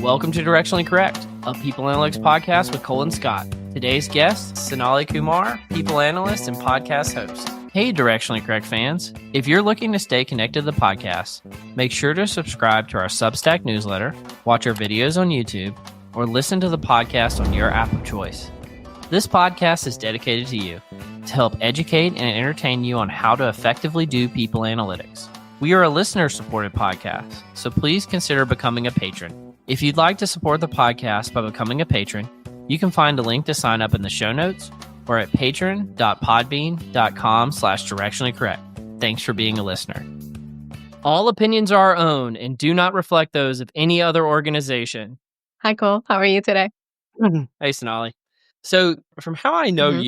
Welcome to Directionally Correct, a people analytics podcast with Cole and Scott. Today's guest, Sonali Kumar, people analyst and podcast host. Hey, Directionally Correct fans. If you're looking to stay connected to the podcast, make sure to subscribe to our Substack newsletter, watch our videos on YouTube, or listen to the podcast on your app of choice. This podcast is dedicated to you to help educate and entertain you on how to effectively do people analytics. We are a listener-supported podcast, so please consider becoming a patron. If you'd like to support the podcast by becoming a patron, you can find a link to sign up in the show notes or at patron.podbean.com/directionallycorrect. Thanks for being a listener. All opinions are our own and do not reflect those of any other organization. Hi, Cole. How are you today? Hey, Sonali. So from how I know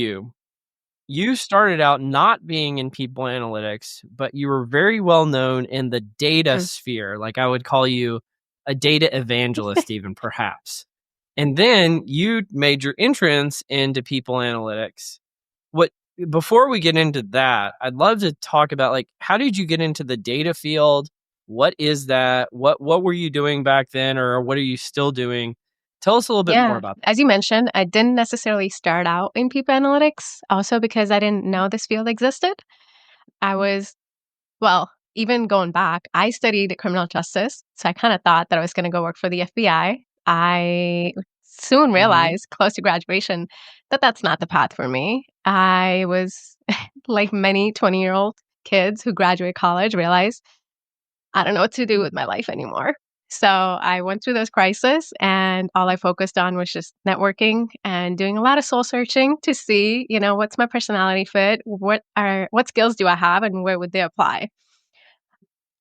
you started out not being in people analytics, but you were very well known in the data sphere. Like I would call you a data evangelist even perhaps. And then you made your entrance into people analytics. Before we get into that, I'd love to talk about like how did you get into the data field? What is that? What were you doing back then, or what are you still doing? Tell us a little bit more about that. As you mentioned, I didn't necessarily start out in people analytics, also because I didn't know this field existed. Even going back, I studied criminal justice, so I kind of thought that I was going to go work for the FBI. I soon realized, close to graduation, that that's not the path for me. I was, like many 20-year-old kids who graduate college, realized I don't know what to do with my life anymore. So I went through those crises, and all I focused on was just networking and doing a lot of soul searching to see, what's my personality fit, what skills do I have, and where would they apply.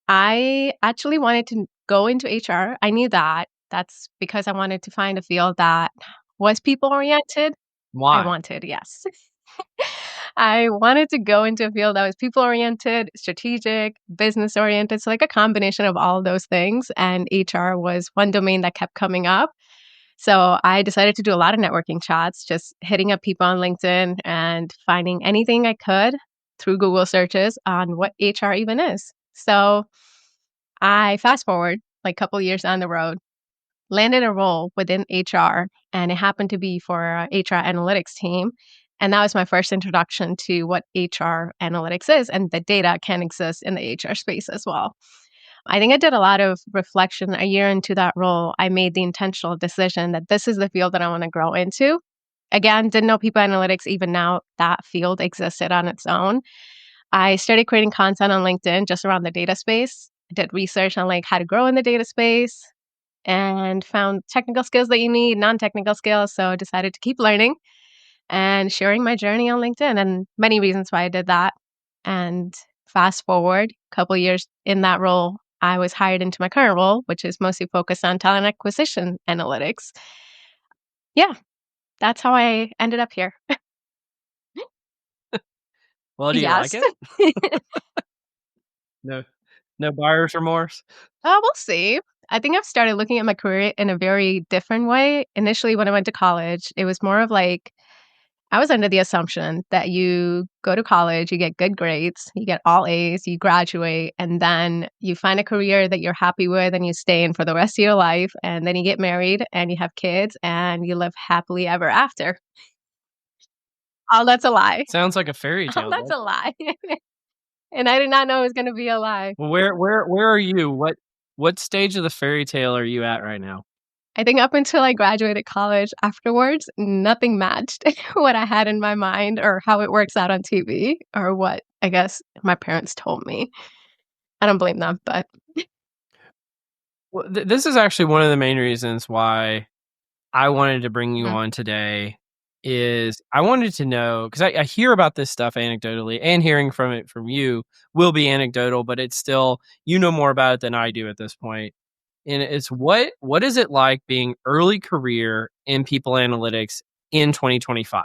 I actually wanted to go into HR. I knew that. That's because I wanted to find a field that was people-oriented. Why? Yes. I wanted to go into a field that was people-oriented, strategic, business-oriented, so like a combination of all of those things. And HR was one domain that kept coming up. So I decided to do a lot of networking chats, just hitting up people on LinkedIn and finding anything I could through Google searches on what HR even is. So I fast forward like a couple years down the road, landed a role within HR, and it happened to be for our HR analytics team. And that was my first introduction to what HR analytics is, and the data can exist in the HR space as well. I think I did a lot of reflection. A year into that role, I made the intentional decision that this is the field that I want to grow into. Again, didn't know people analytics even now that field existed on its own. I started creating content on LinkedIn just around the data space. I did research on like how to grow in the data space and found technical skills that you need, non-technical skills. So I decided to keep learning and sharing my journey on LinkedIn, and many reasons why I did that. And fast forward a couple years in that role, I was hired into my current role, which is mostly focused on talent acquisition analytics. Yeah, that's how I ended up here. Well, do you like it? No buyer's remorse? We'll see. I think I've started looking at my career in a very different way. Initially, when I went to college, it was more of like, I was under the assumption that you go to college, you get good grades, you get all A's, you graduate, and then you find a career that you're happy with and you stay in for the rest of your life. And then you get married and you have kids and you live happily ever after. Oh, that's a lie. Sounds like a fairy tale. Oh, that's a lie. And I did not know it was going to be a lie. Well, where are you? What stage of the fairy tale are you at right now? I think up until I graduated college, afterwards, nothing matched what I had in my mind or how it works out on TV or what I guess my parents told me. I don't blame them, but... Well, this is actually one of the main reasons why I wanted to bring you on today. Is I wanted to know, because I hear about this stuff anecdotally, and hearing from it from you will be anecdotal, but it's still, you know more about it than I do at this point. And it's what is it like being early career in people analytics in 2025?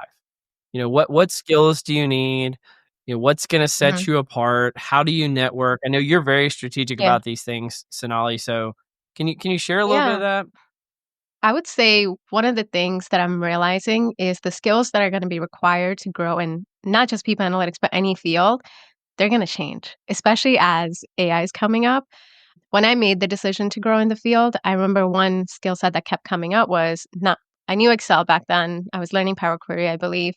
What skills do you need? What's going to set you apart? How do you network? I know you're very strategic about these things, Sonali. So can you share a little bit of that? I would say one of the things that I'm realizing is the skills that are going to be required to grow in not just people analytics, but any field, they're going to change, especially as AI is coming up. when I made the decision to grow in the field, I remember one skill set that kept coming up was not, I knew Excel back then. I was learning Power Query, I believe.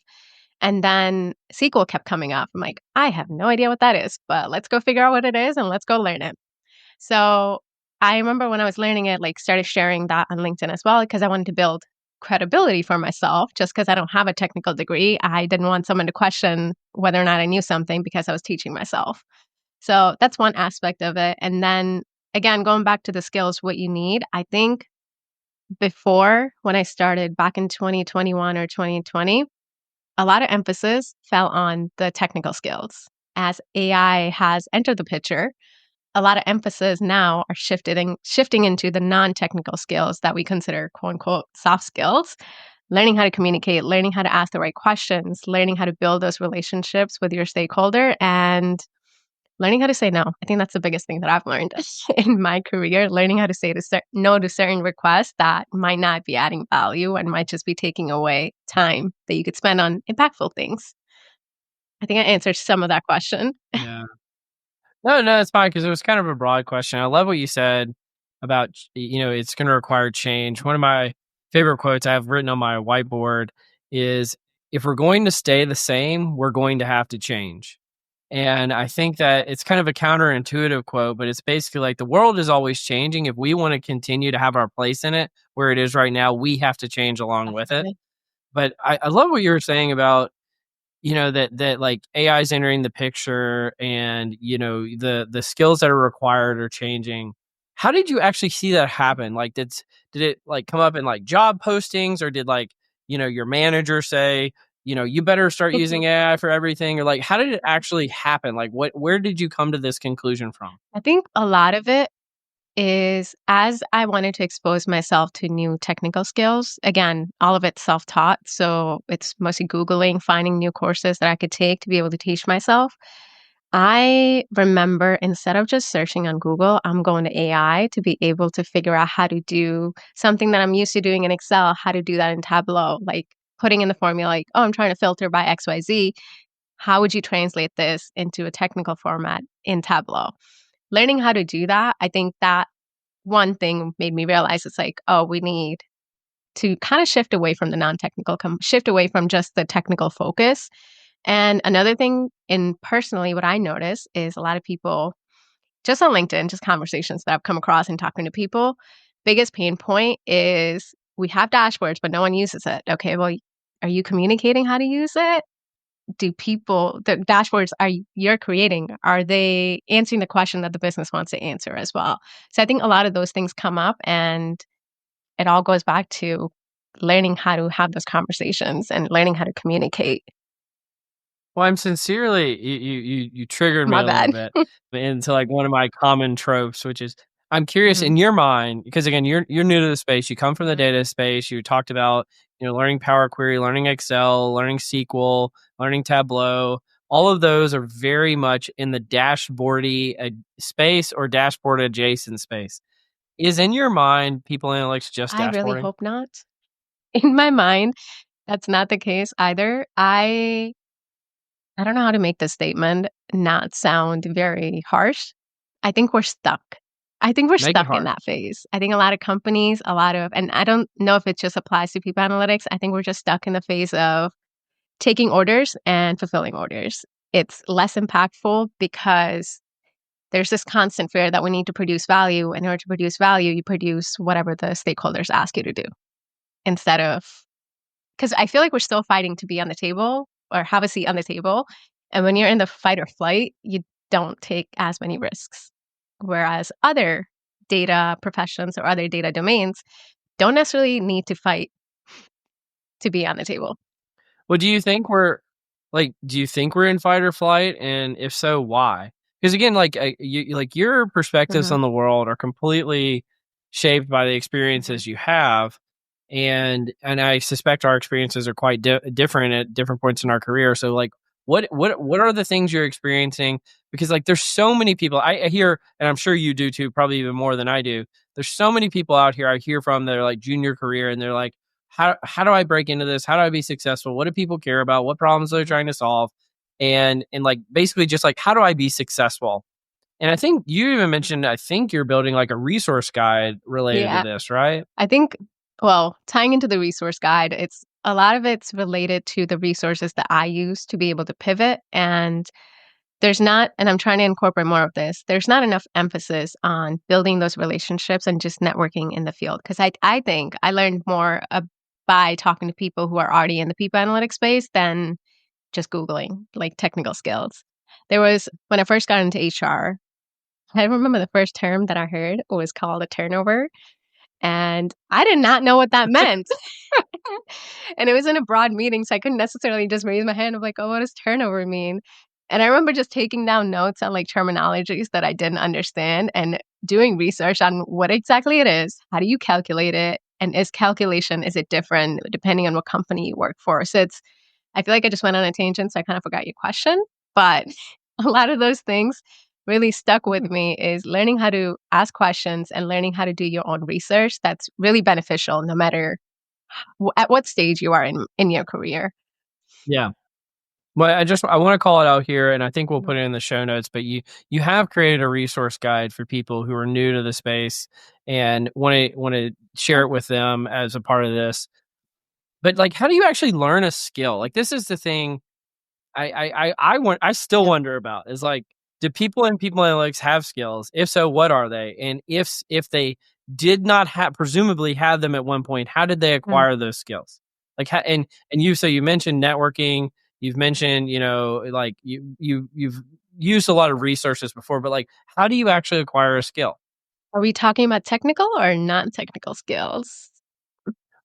And then SQL kept coming up. I'm like, I have no idea what that is, but let's go figure out what it is and let's go learn it. So I remember when I was learning it, like started sharing that on LinkedIn as well, because I wanted to build credibility for myself. Just because I don't have a technical degree, I didn't want someone to question whether or not I knew something because I was teaching myself. So that's one aspect of it. And then again, going back to the skills, what you need, I think before when I started back in 2021 or 2020, a lot of emphasis fell on the technical skills. As AI has entered the picture, a lot of emphasis now are shifting into the non-technical skills that we consider quote unquote soft skills, learning how to communicate, learning how to ask the right questions, learning how to build those relationships with your stakeholder, and learning how to say no. I think that's the biggest thing that I've learned in my career, learning how to say no to certain requests that might not be adding value and might just be taking away time that you could spend on impactful things. I think I answered some of that question. Yeah. No, it's fine because it was kind of a broad question. I love what you said about, it's going to require change. One of my favorite quotes I have written on my whiteboard is, if we're going to stay the same, we're going to have to change. And I think that it's kind of a counterintuitive quote, but it's basically like the world is always changing. If we want to continue to have our place in it where it is right now, we have to change along with it. But I love what you were saying about, that like AI is entering the picture and, the skills that are required are changing. How did you actually see that happen? Like, did it like come up in like job postings, or did like, your manager say, you better start using AI for everything? Or like, how did it actually happen? Like, where did you come to this conclusion from? I think a lot of it is as I wanted to expose myself to new technical skills. Again, all of it's self-taught. So it's mostly Googling, finding new courses that I could take to be able to teach myself. I remember instead of just searching on Google, I'm going to AI to be able to figure out how to do something that I'm used to doing in Excel, how to do that in Tableau, like putting in the formula, like, oh, I'm trying to filter by XYZ. How would you translate this into a technical format in Tableau? Learning how to do that, I think that one thing made me realize it's like, oh, we need to kind of shift away from the non-technical, shift away from just the technical focus. And another thing, in personally, what I notice is a lot of people just on LinkedIn, just conversations that I've come across and talking to people, biggest pain point is we have dashboards, but no one uses it. Okay, well, are you communicating how to use it? Do people, the dashboards you're creating, are they answering the question that the business wants to answer as well? So I think a lot of those things come up, and it all goes back to learning how to have those conversations and learning how to communicate. Well, I'm sincerely, you triggered me My a little bad. bit into like one of my common tropes, which is, I'm curious Mhm. in your mind, because again, you're new to the space. You come from the data space. You talked about, learning Power Query, learning Excel, learning SQL, learning Tableau. All of those are very much in the dashboardy space or dashboard adjacent space. Is in your mind people analytics just I really dashboarding? hope not. In my mind, that's not the case either. I don't know how to make this statement not sound very harsh. I think we're stuck. I think we're Make it stuck in hard. that phase. I think a lot of companies, and I don't know if it just applies to people analytics. I think we're just stuck in the phase of taking orders and fulfilling orders. It's less impactful because there's this constant fear that we need to produce value. In order to produce value, you produce whatever the stakeholders ask you to do instead of, because I feel like we're still fighting to be on the table or have a seat on the table. And when you're in the fight or flight, you don't take as many risks. Whereas other data professions or other data domains don't necessarily need to fight to be on the table. Well, do you think we're in fight or flight? And if so, why? Because again, like like your perspectives Hmm. on the world are completely shaped by the Hmm. experiences you have. And I suspect our experiences are quite different at different points in our career. So like, what are the things you're experiencing? Because like, there's so many people I hear, and I'm sure you do too, probably even more than I do. There's so many people out here I hear from that are like junior career, and they're like, how do I break into this? How do I be successful? What do people care about? What problems are they trying to solve? And like basically just like, how do I be successful? And I think you even mentioned, I think you're building like a resource guide related to Yeah. this, right? I think, well, tying into the resource guide, it's a lot of it's related to the resources that I use to be able to pivot. And there's not, and I'm trying to incorporate more of this, there's not enough emphasis on building those relationships and just networking in the field. Because I think I learned more by talking to people who are already in the people analytics space than just Googling like technical skills. There was, when I first got into HR, I remember the first term that I heard was called a turnover. And I did not know what that meant. And it was in a broad meeting, so I couldn't necessarily just raise my hand of like, oh, what does turnover mean? And I remember just taking down notes on like terminologies that I didn't understand and doing research on what exactly it is. How do you calculate it? And is it different depending on what company you work for? So I feel like I just went on a tangent, so I kind of forgot your question. But a lot of those things really stuck with me is learning how to ask questions and learning how to do your own research. That's really beneficial no matter at what stage you are in your career. Yeah. Well, I want to call it out here, and I think we'll Mhm. put it in the show notes. But you have created a resource guide for people who are new to the space and want to share it with them as a part of this. But like, how do you actually learn a skill? Like, this is the thing I still Yeah. wonder about is like, do people in people analytics have skills? If so, what are they? And if they did not have presumably have them at one point, how did they Mm. acquire those skills? Like, and you mentioned networking. You've mentioned, like you've used a lot of resources before, but like, how do you actually acquire a skill? Are we talking about technical or non-technical skills?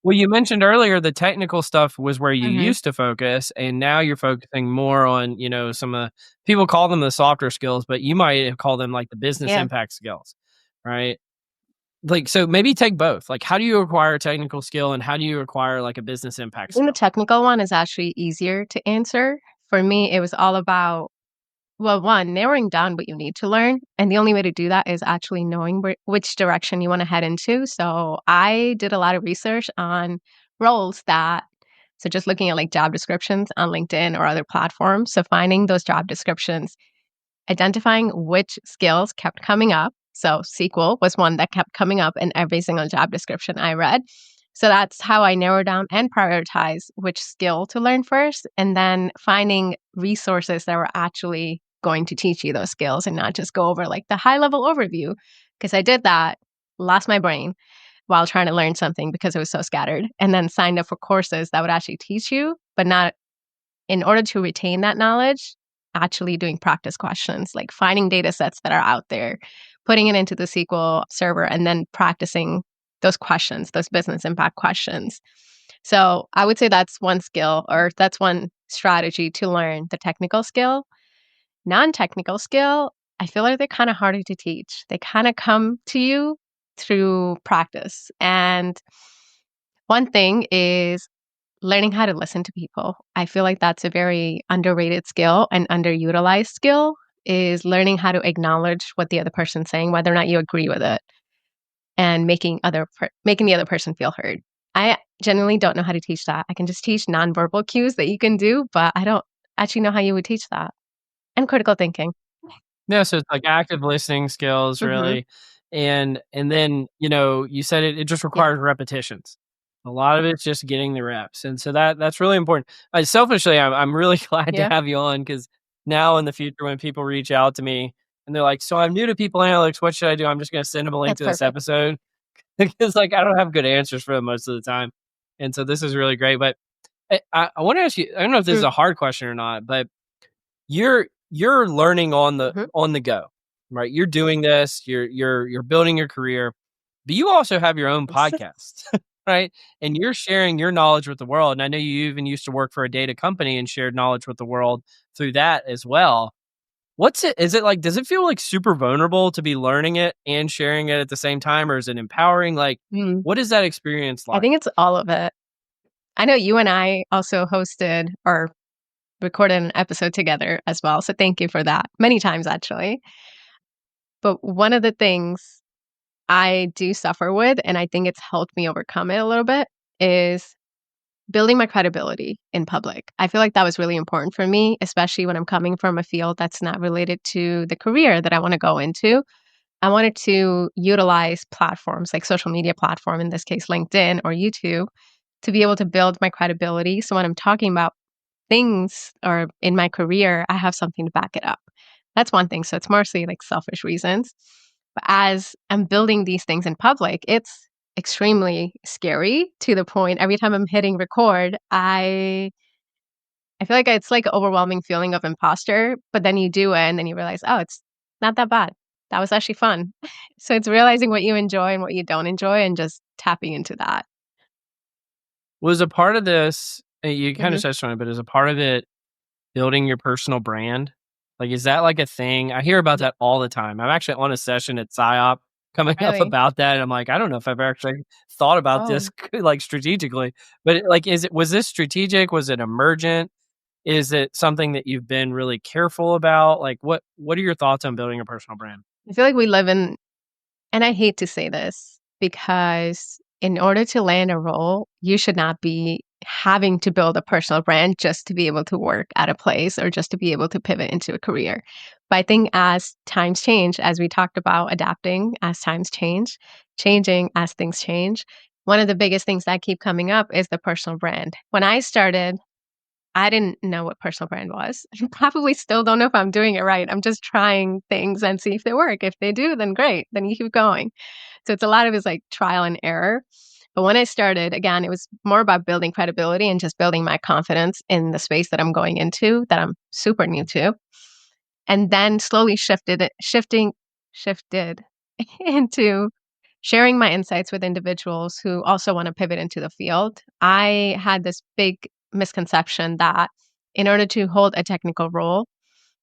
Well, you mentioned earlier the technical stuff was where you Hmm. used to focus, and now you're focusing more on, some of people call them the softer skills, but you might call them like the business Yeah. impact skills, right? Like, so maybe take both. Like, how do you acquire a technical skill and how do you acquire like a business I impact think the skill? technical one is actually easier to answer. For me, it was all about, well, one, narrowing down what you need to learn. And the only way to do that is actually knowing which direction you want to head into. So I did a lot of research on roles so just looking at like job descriptions on LinkedIn or other platforms. So finding those job descriptions, identifying which skills kept coming up. So SQL was one that kept coming up in every single job description I read. So that's how I narrow down and prioritize which skill to learn first, and then finding resources that were actually going to teach you those skills and not just go over like the high level overview. Because I did that, lost my brain while trying to learn something because it was so scattered, and then signed up for courses that would actually teach you, but not in order to retain that knowledge, actually doing practice questions, like finding data sets that are out there, putting it into the SQL server, and then practicing those questions, those business impact questions. So I would say that's one skill, or that's one strategy to learn the technical skill. Non technical skill, I feel like they're kind of harder to teach. They kind of come to you through practice. And one thing is learning how to listen to people. I feel like that's a very underrated skill and underutilized skill is learning how to acknowledge what the other person's saying, whether or not you agree with it, and making the other person feel heard. I genuinely don't know how to teach that. I can just teach nonverbal cues that you can do, but I don't actually know how you would teach that. And critical thinking. Yeah, so it's like active listening skills Hmm. really. And then, you said it just Yeah, requires repetitions. A lot of it's just getting the reps. And so that's really important. Selfishly, I'm really glad to yeah, have you on because now in the future when people reach out to me and they're like, "So I'm new to people analytics, what should I do?" I'm just gonna send them a link that's to this perfect. episode because like I don't have good answers for them most of the time. And so this is really great. But I want to ask you, I don't know if this is Mm. a hard question or not, but you're learning Mhm. on the go, right? You're doing this, you're building your career, but you also have your own podcast, right? And you're sharing your knowledge with the world. And I know you even used to work for a data company and shared knowledge with the world through that as well. What's it is it like does it feel like super vulnerable to be learning it and sharing it at the same time or is it empowering? Like Mm. what is that experience I like? think it's all of it. I know you and I also hosted or recorded an episode together as well. So thank you for that. Many times, actually. But one of the things I do suffer with, and I think it's helped me overcome it a little bit, is building my credibility in public. I feel like that was really important for me, especially when I'm coming from a field that's not related to the career that I want to go into. I wanted to utilize platforms like social media platform, in this case, LinkedIn or YouTube, to be able to build my credibility. So when I'm talking about things or in my career, I have something to back it up. That's one thing. So it's mostly like selfish reasons. But as I'm building these things in public, it's extremely scary to the point every time I'm hitting record, I feel like it's like an overwhelming feeling of imposter, but then you do it and then you realize, oh, it's not that bad. That was actually fun. So it's realizing what you enjoy and what you don't enjoy and just tapping into that. Was a part of this, you kind Hmm. of touched on it, but is a part of it building your personal brand? Like, is that like a thing? I hear about that all the time. I'm actually on a session at PsyOp coming up Really? about that. And I'm like, I don't know if I've actually thought about this Oh, like strategically, but like, was this strategic? Was it emergent? Is it something that you've been really careful about? Like, what are your thoughts on building a personal brand? I feel like we live in, and I hate to say this because in order to land a role, you should not be having to build a personal brand just to be able to work at a place or just to be able to pivot into a career. But I think as times change, as we talked about adapting as times change, changing as things change, one of the biggest things that keep coming up is the personal brand. When I started, I didn't know what personal brand was. I probably still don't know if I'm doing it right. I'm just trying things and see if they work. If they do, then great. Then you keep going. So it's a lot of it's like trial and error. But when I started, again, it was more about building credibility and just building my confidence in the space that I'm going into that I'm super new to. And then slowly shifted into sharing my insights with individuals who also want to pivot into the field. I had this big misconception that in order to hold a technical role,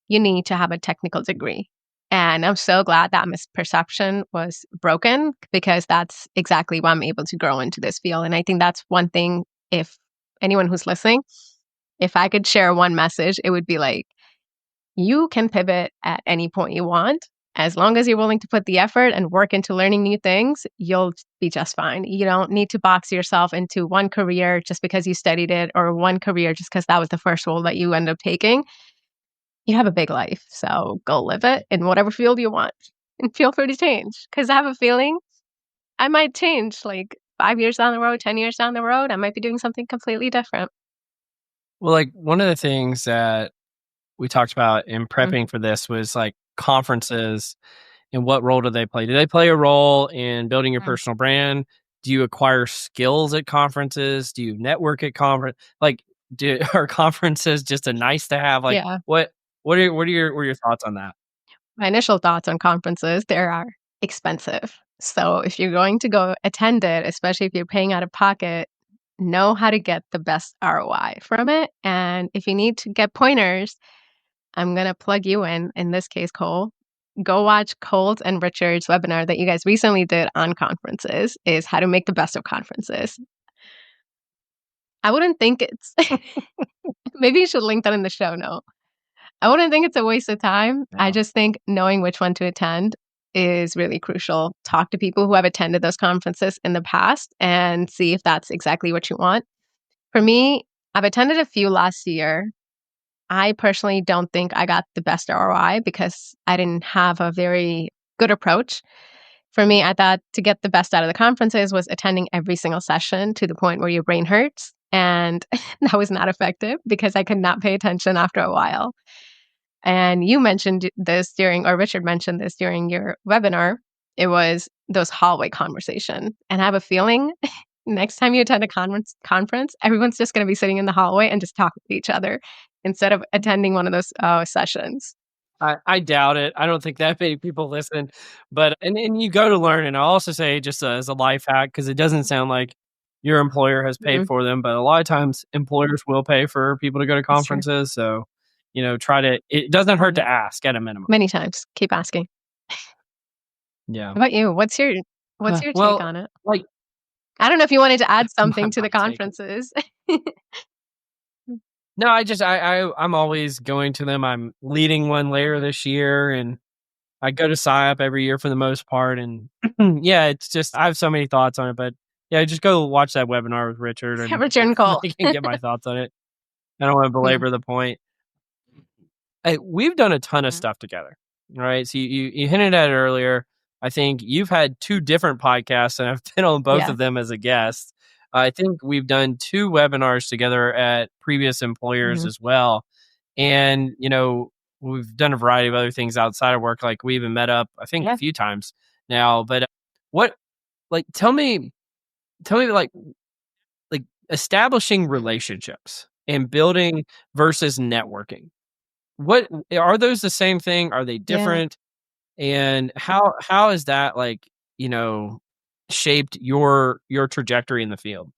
you need to have a technical degree. And I'm so glad that misperception was broken because that's exactly why I'm able to grow into this field. And I think that's one thing, if anyone who's listening, if I could share one message, it would be like, you can pivot at any point you want. As long as you're willing to put the effort and work into learning new things, you'll be just fine. You don't need to box yourself into one career just because you studied it or one career just because that was the first role that you end up taking. You have a big life, so go live it in whatever field you want and feel free to change. Because I have a feeling I might change like 5 years down the road, 10 years down the road. I might be doing something completely different. Well, like one of the things that we talked about in Mm, prepping for this was like conferences and what role do they play? Do they play a role in building your mm. personal brand? Do you acquire skills at conferences? Do you network at conference? Like, are conferences just a nice to have? Like, Yeah. what are your thoughts on that? My initial thoughts on conferences, they are expensive. So if you're going to go attend it, especially if you're paying out of pocket, know how to get the best ROI from it. And if you need to get pointers, I'm going to plug you in this case, Cole. Go watch Cole's and Richard's webinar that you guys recently did on conferences, is how to make the best of conferences. I wouldn't think it's, maybe you should link that in the show note. I wouldn't think it's a waste of time. I Yeah. just think knowing which one to attend is really crucial. Talk to people who have attended those conferences in the past and see if that's exactly what you want. For me, I've attended a few last year. I personally don't think I got the best ROI because I didn't have a very good approach. For me, I thought to get the best out of the conferences was attending every single session to the point where your brain hurts. And that was not effective because I could not pay attention after a while. And you mentioned this during, or Richard mentioned this during your webinar. It was those hallway conversation. And I have a feeling next time you attend a conference, everyone's just going to be sitting in the hallway and just talking to each other instead of attending one of those sessions. I doubt it. I don't think that many people listen, but and you go to learn. And I'll also say just as a life hack, because it doesn't sound like your employer has paid Mhm. for them, but a lot of times employers will pay for people to go to That's true. conferences. So, try to. It doesn't hurt Yeah. to ask at a minimum. Many times. Keep asking. Yeah. How about you? What's your take Well, on it? like I don't know if you wanted to add my something to the take. conferences. No, I just I'm always going to them. I'm leading one later this year, and I go to PsyOp every year for the most part. And yeah, it's just I have so many thoughts on it, but Yeah, just go watch that webinar with Richard and Richard and Cole. I can get my thoughts on it. I don't want to belabor the point. Hey, we've done a ton of stuff together. All right. So you hinted at it earlier. I think you've had 2 different podcasts and I've been on both of them as a guest. I think we've done 2 webinars together at previous employers as well. And, we've done a variety of other things outside of work. Like we even met up, I think a few times now, but tell me like establishing relationships and building versus networking. What are those the same thing? Are they different? And how is that shaped your trajectory in the field?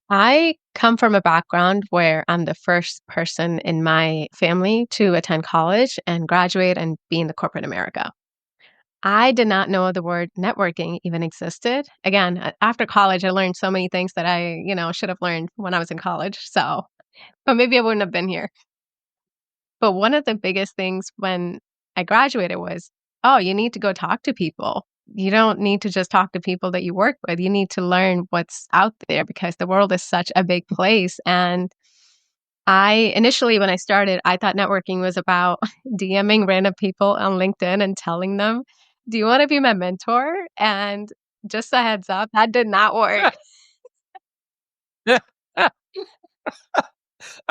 I come from a background where I'm the first person in my family to attend college and graduate and be in the corporate America. I did not know the word networking even existed. Again, after college, I learned so many things that I, should have learned when I was in college. But maybe I wouldn't have been here. But one of the biggest things when I graduated was, oh, you need to go talk to people. You don't need to just talk to people that you work with. You need to learn what's out there because the world is such a big place. And I initially, when I started, I thought networking was about DMing random people on LinkedIn and telling them, do you want to be my mentor? And just a heads up, that did not work. I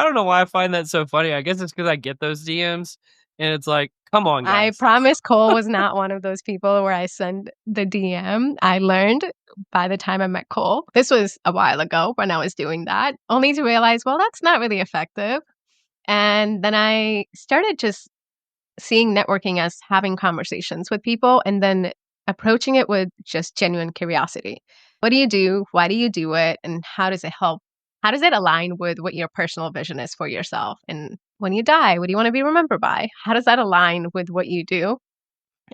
don't know why I find that so funny. I guess it's because I get those DMs and it's like, come on, guys. I promise Cole was not one of those people where I send the DM. I learned by the time I met Cole. This was a while ago when I was doing that, only to realize, well, that's not really effective. And then I started just seeing networking as having conversations with people and then approaching it with just genuine curiosity. What do you do? Why do you do it? And how does it help? How does it align with what your personal vision is for yourself? And when you die, what do you want to be remembered by? How does that align with what you do?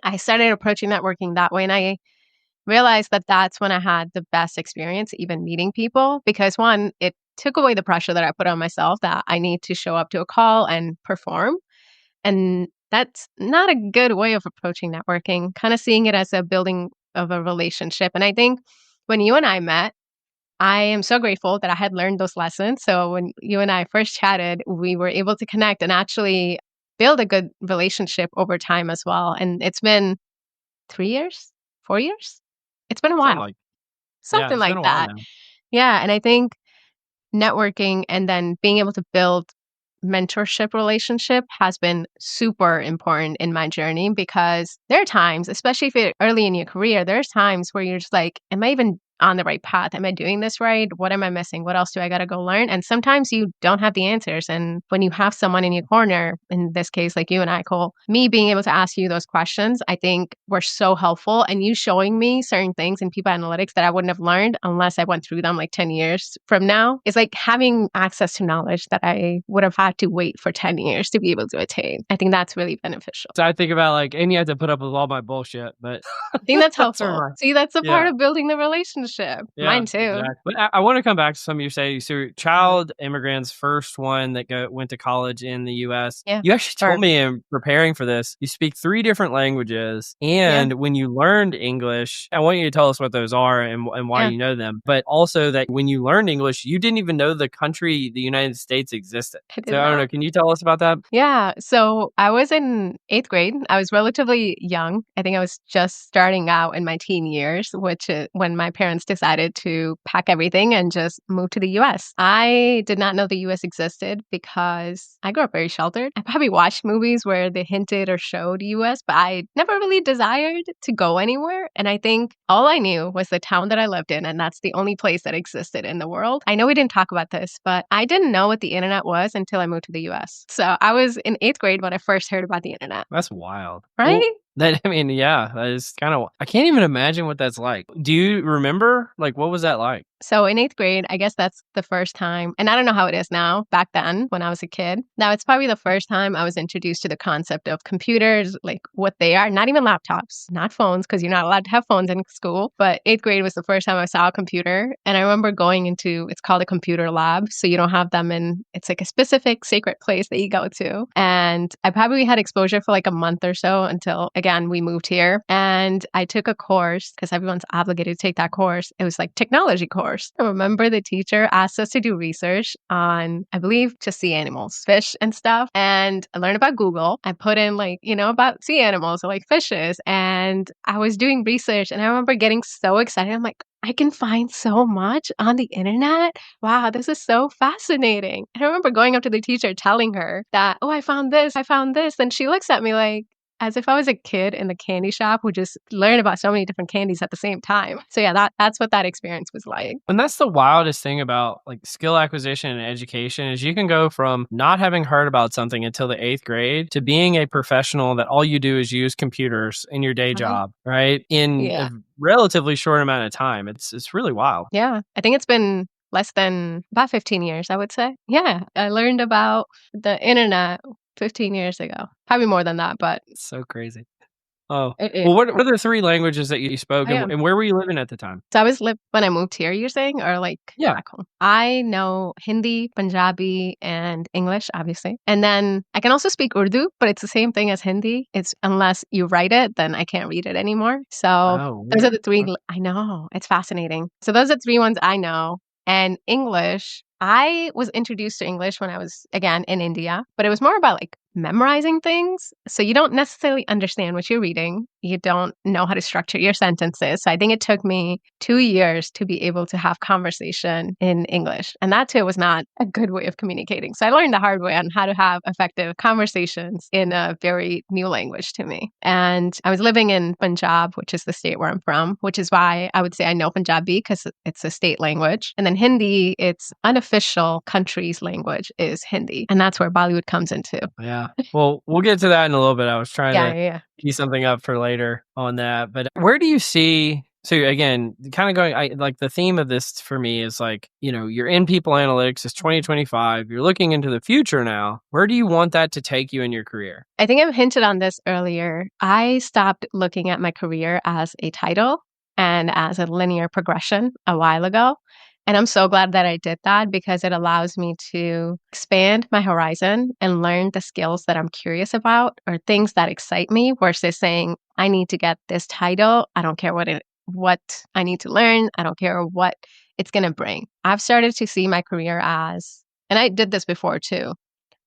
I started approaching networking that way and I realized that that's when I had the best experience, even meeting people, because one, it took away the pressure that I put on myself that I need to show up to a call and perform. And that's not a good way of approaching networking, kind of seeing it as a building of a relationship. And I think when you and I met, I am so grateful that I had learned those lessons. So when you and I first chatted, we were able to connect and actually build a good relationship over time as well. And it's been 3 years, 4 years? It's been a while. Something like that. Yeah. And I think networking and then being able to build mentorship relationship has been super important in my journey because there are times, especially if you're early in your career, there's times where you're just like, am I even on the right path? Am I doing this right? What am I missing? What else do I got to go learn? And sometimes you don't have the answers. And when you have someone in your corner, in this case, like you and I, Cole, me being able to ask you those questions, I think were so helpful. And you showing me certain things in people analytics that I wouldn't have learned unless I went through them like 10 years from now. It's like having access to knowledge that I would have had to wait for 10 years to be able to attain. I think that's really beneficial. So I think about and you have to put up with all my bullshit, but I think that's helpful. See, that's a part of building the relationship. Yeah, mine too. Exactly. But I want to come back to something you say. So child immigrants, first one that went to college in the U.S. Yeah. You actually told me in preparing for this, you speak 3 different languages. And when you learned English, I want you to tell us what those are and why you know them. But also that when you learned English, you didn't even know the country, the United States existed. I don't know. Can you tell us about that? Yeah. So I was in 8th grade. I was relatively young. I think I was just starting out in my teen years, which is when my parents decided to pack everything and just move to the US. I did not know the US existed because I grew up very sheltered. I probably watched movies where they hinted or showed US, but I never really desired to go anywhere. And I think all I knew was the town that I lived in, and that's the only place that existed in the world. I know we didn't talk about this, but I didn't know what the internet was until I moved to the US. So I was in 8th grade when I first heard about the internet. That's wild. Right? Well, that is kind of, I can't even imagine what that's like. Do you remember, what was that like? So in eighth grade, I guess that's the first time, and I don't know how it is now, back then when I was a kid. Now it's probably the first time I was introduced to the concept of computers, like what they are, not even laptops, not phones, because you're not allowed to have phones in school. But eighth grade was the first time I saw a computer. And I remember going into, it's called a computer lab. So you don't have them in, it's like a specific sacred place that you go to. And I probably had exposure for like a month or so until, again, we moved here. And I took a course because everyone's obligated to take that course. It was like technology course. I remember the teacher asked us to do research on, I believe, just sea animals, fish and stuff. And I learned about Google. I put in like, about sea animals or like fishes. And I was doing research and I remember getting so excited. I'm like, I can find so much on the internet. Wow, this is so fascinating. And I remember going up to the teacher telling her that, oh, I found this. And she looks at me like, as if I was a kid in the candy shop who just learned about so many different candies at the same time. So yeah, that's what that experience was like. And that's the wildest thing about like skill acquisition and education is you can go from not having heard about something until the 8th grade to being a professional that all you do is use computers in your day job, right? In a relatively short amount of time. It's really wild. Yeah. I think it's been less than about 15 years, I would say. Yeah. I learned about the internet 15 years ago. Probably more than that, but it's so crazy. Oh, it well, what are the 3 languages that you spoke and where were you living at the time? So I was when I moved here, you're saying, or like Yeah. back home? I know Hindi, Punjabi, and English, obviously. And then I can also speak Urdu, but it's the same thing as Hindi. It's unless you write it, then I can't read it anymore. So those are the 3. I know. It's fascinating. So those are the 3 ones I know. And English, I was introduced to English when I was, again, in India, but it was more about like memorizing things. So you don't necessarily understand what you're reading. You don't know how to structure your sentences. So I think it took me 2 years to be able to have conversation in English. And that too was not a good way of communicating. So I learned the hard way on how to have effective conversations in a very new language to me. And I was living in Punjab, which is the state where I'm from, which is why I would say I know Punjabi because it's a state language. And then Hindi, its unofficial country's language is Hindi. And that's where Bollywood comes into. Yeah. Well, we'll get to that in a little bit. I was trying to key something up for later on that. But where do you see, so again, kind of going, like the theme of this for me is like, you're in people analytics, it's 2025, you're looking into the future now. Where do you want that to take you in your career? I think I've hinted on this earlier. I stopped looking at my career as a title and as a linear progression a while ago. And I'm so glad that I did that because it allows me to expand my horizon and learn the skills that I'm curious about or things that excite me versus saying, I need to get this title. I don't care what I need to learn. I don't care what it's going to bring. I've started to see my career as, and I did this before too.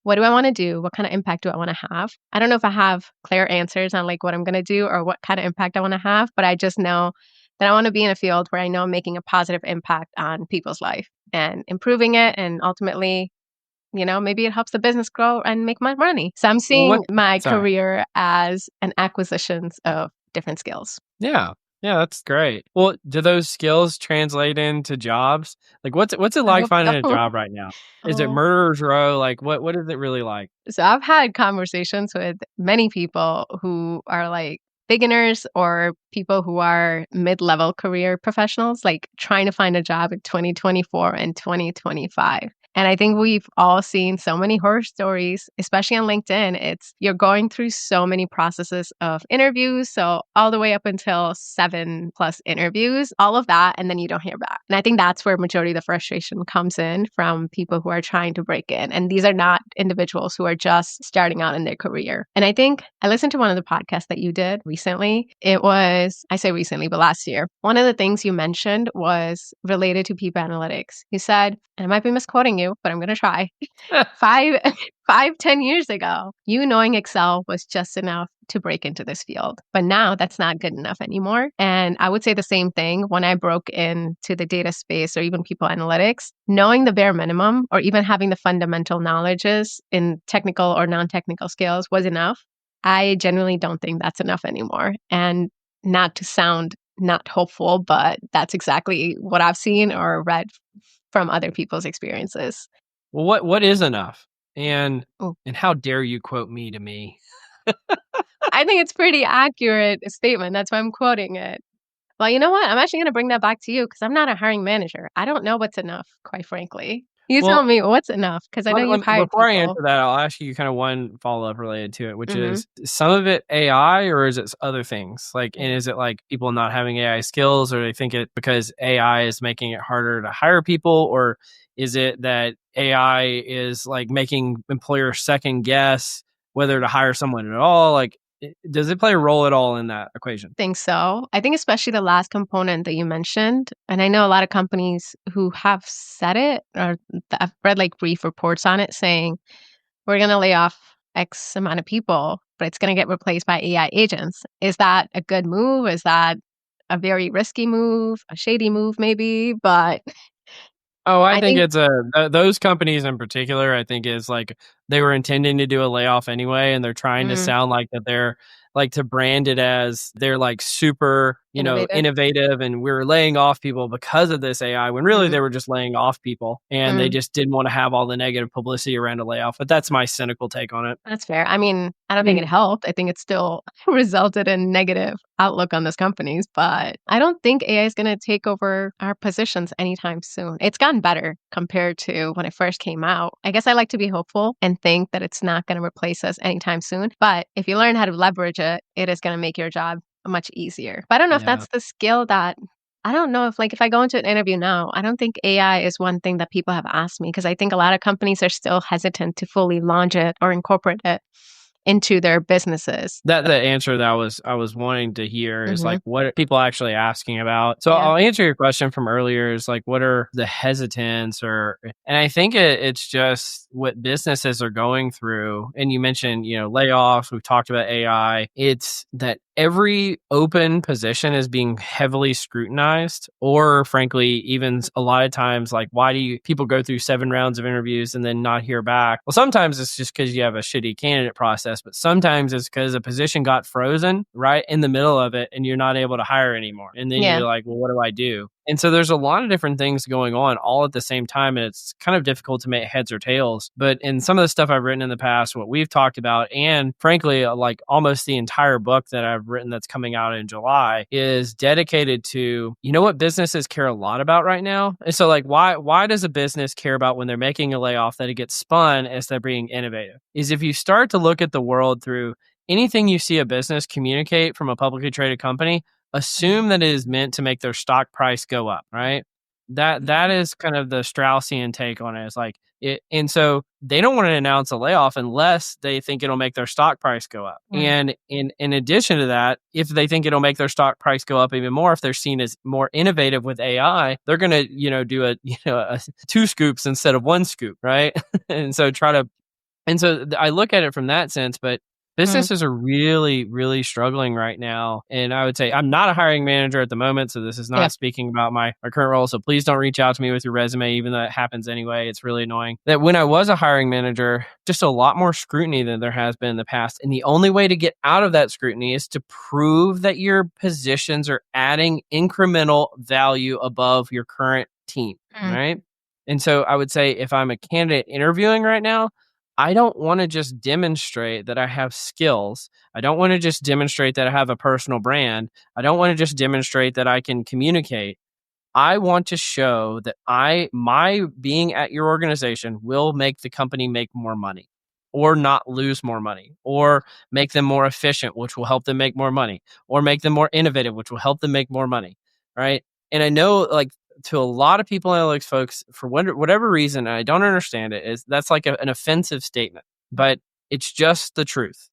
What do I want to do? What kind of impact do I want to have? I don't know if I have clear answers on like what I'm going to do or what kind of impact I want to have, but I just know that I want to be in a field where I know I'm making a positive impact on people's life and improving it. And ultimately, maybe it helps the business grow and make more money. So I'm seeing my career as an acquisitions of different skills. Yeah. Yeah, that's great. Well, do those skills translate into jobs? Like what's it like finding a job right now? Is it murderer's row? Like what is it really like? So I've had conversations with many people who are like beginners or people who are mid-level career professionals, like trying to find a job in 2024 and 2025. And I think we've all seen so many horror stories, especially on LinkedIn. You're going through so many processes of interviews. So all the way up until 7+ interviews, all of that, and then you don't hear back. And I think that's where majority of the frustration comes in from people who are trying to break in. And these are not individuals who are just starting out in their career. And I think I listened to one of the podcasts that you did recently. It was, I say recently, but last year. One of the things you mentioned was related to people analytics. You said, and I might be misquoting you, but I'm going to try. 10 years ago, you knowing Excel was just enough to break into this field. But now that's not good enough anymore. And I would say the same thing when I broke into the data space or even people analytics, knowing the bare minimum or even having the fundamental knowledges in technical or non-technical skills was enough. I genuinely don't think that's enough anymore. And not to sound not hopeful, but that's exactly what I've seen or read from other people's experiences. Well, what is enough? And how dare you quote me to me? I think it's pretty accurate statement. That's why I'm quoting it. Well, you know what? I'm actually going to bring that back to you because I'm not a hiring manager. I don't know what's enough, quite frankly. You tell Well, me what's enough because I know you've hired before I people. answer that, I'll ask you kind of one follow-up related to it, which Hmm. is some of it AI or is it other things? Like, and Yeah. is it like people not having AI skills or they think it because AI is making it harder to hire people, or is it that AI is like making employers second guess whether to hire someone at all? Like, does it play a role at all in that equation? Think so. I think especially the last component that you mentioned, and I know a lot of companies who have said it or I've read like brief reports on it saying we're going to lay off X amount of people, but it's going to get replaced by AI agents. Is that a good move? Is that a very risky move, a shady move maybe? But Oh, I I think think it's those companies in particular, I think is like they were intending to do a layoff anyway, and they're trying to mm, sound like that they're like to brand it as they're like super, innovative. innovative and we're laying off people because of this AI when really Mm, they were just laying off people and they mm. just didn't want to have all the negative publicity around a layoff. But that's my cynical take on it. That's fair. I mean, I don't I think it mean, helped. I think it still resulted in negative outlook on those companies, but I don't think AI is going to take over our positions anytime soon. It's gotten better compared to when it first came out. I guess I like to be hopeful and think that it's not going to replace us anytime soon. But if you learn how to leverage it, it is going to make your job much easier. But I don't know if yeah. that's the skill that I don't know if, like, if I go into an interview now, I don't think AI is one thing that people have asked me because I think a lot of companies are still hesitant to fully launch it or incorporate it into their businesses. That the answer that I was wanting to hear is Hmm. like what are people actually asking about. So Yeah. I'll answer your question from earlier is like what are the hesitance or and I think it's just what businesses are going through. And you mentioned, layoffs, we've talked about AI. It's that every open position is being heavily scrutinized or frankly even a lot of times like why do you people go through 7 rounds of interviews and then not hear back? Well, sometimes it's just because you have a shitty candidate process, but sometimes it's because a position got frozen right in the middle of it and you're not able to hire anymore, and then Yeah. you're like, well, what do I do? And so there's a lot of different things going on all at the same time. And it's kind of difficult to make heads or tails. But in some of the stuff I've written in the past, what we've talked about, and frankly, like almost the entire book that I've written that's coming out in July is dedicated to, what businesses care a lot about right now. And so like, why does a business care about when they're making a layoff that it gets spun as they're being innovative? Is if you start to look at the world through anything you see a business communicate from a publicly traded company, Mhm. assume that it is meant to make their stock price go up, right? That is kind of the Straussian take on it. It's like it, and so they don't want to announce a layoff unless they think it'll make their stock price go up. Mm. And in addition to that, if they think it'll make their stock price go up even more, if they're seen as more innovative with AI, they're gonna do a 2 scoops instead of 1 scoop, right? and so try to and so I look at it from that sense, but Mm. businesses are really, really struggling right now. And I would say I'm not a hiring manager at the moment, so this is Yeah. not speaking about my current role. So please don't reach out to me with your resume, even though it happens anyway. It's really annoying. That when I was a hiring manager, just a lot more scrutiny than there has been in the past. And the only way to get out of that scrutiny is to prove that your positions are adding incremental value above your current team, Mm. right? And so I would say if I'm a candidate interviewing right now, I don't want to just demonstrate that I have skills. I don't want to just demonstrate that I have a personal brand. I don't want to just demonstrate that I can communicate. I want to show that my being at your organization will make the company make more money or not lose more money or make them more efficient, which will help them make more money or make them more innovative, which will help them make more money. Right. And I know like to a lot of people, analytics folks, for whatever reason, and I don't understand it, is that's like an offensive statement, but it's just the truth.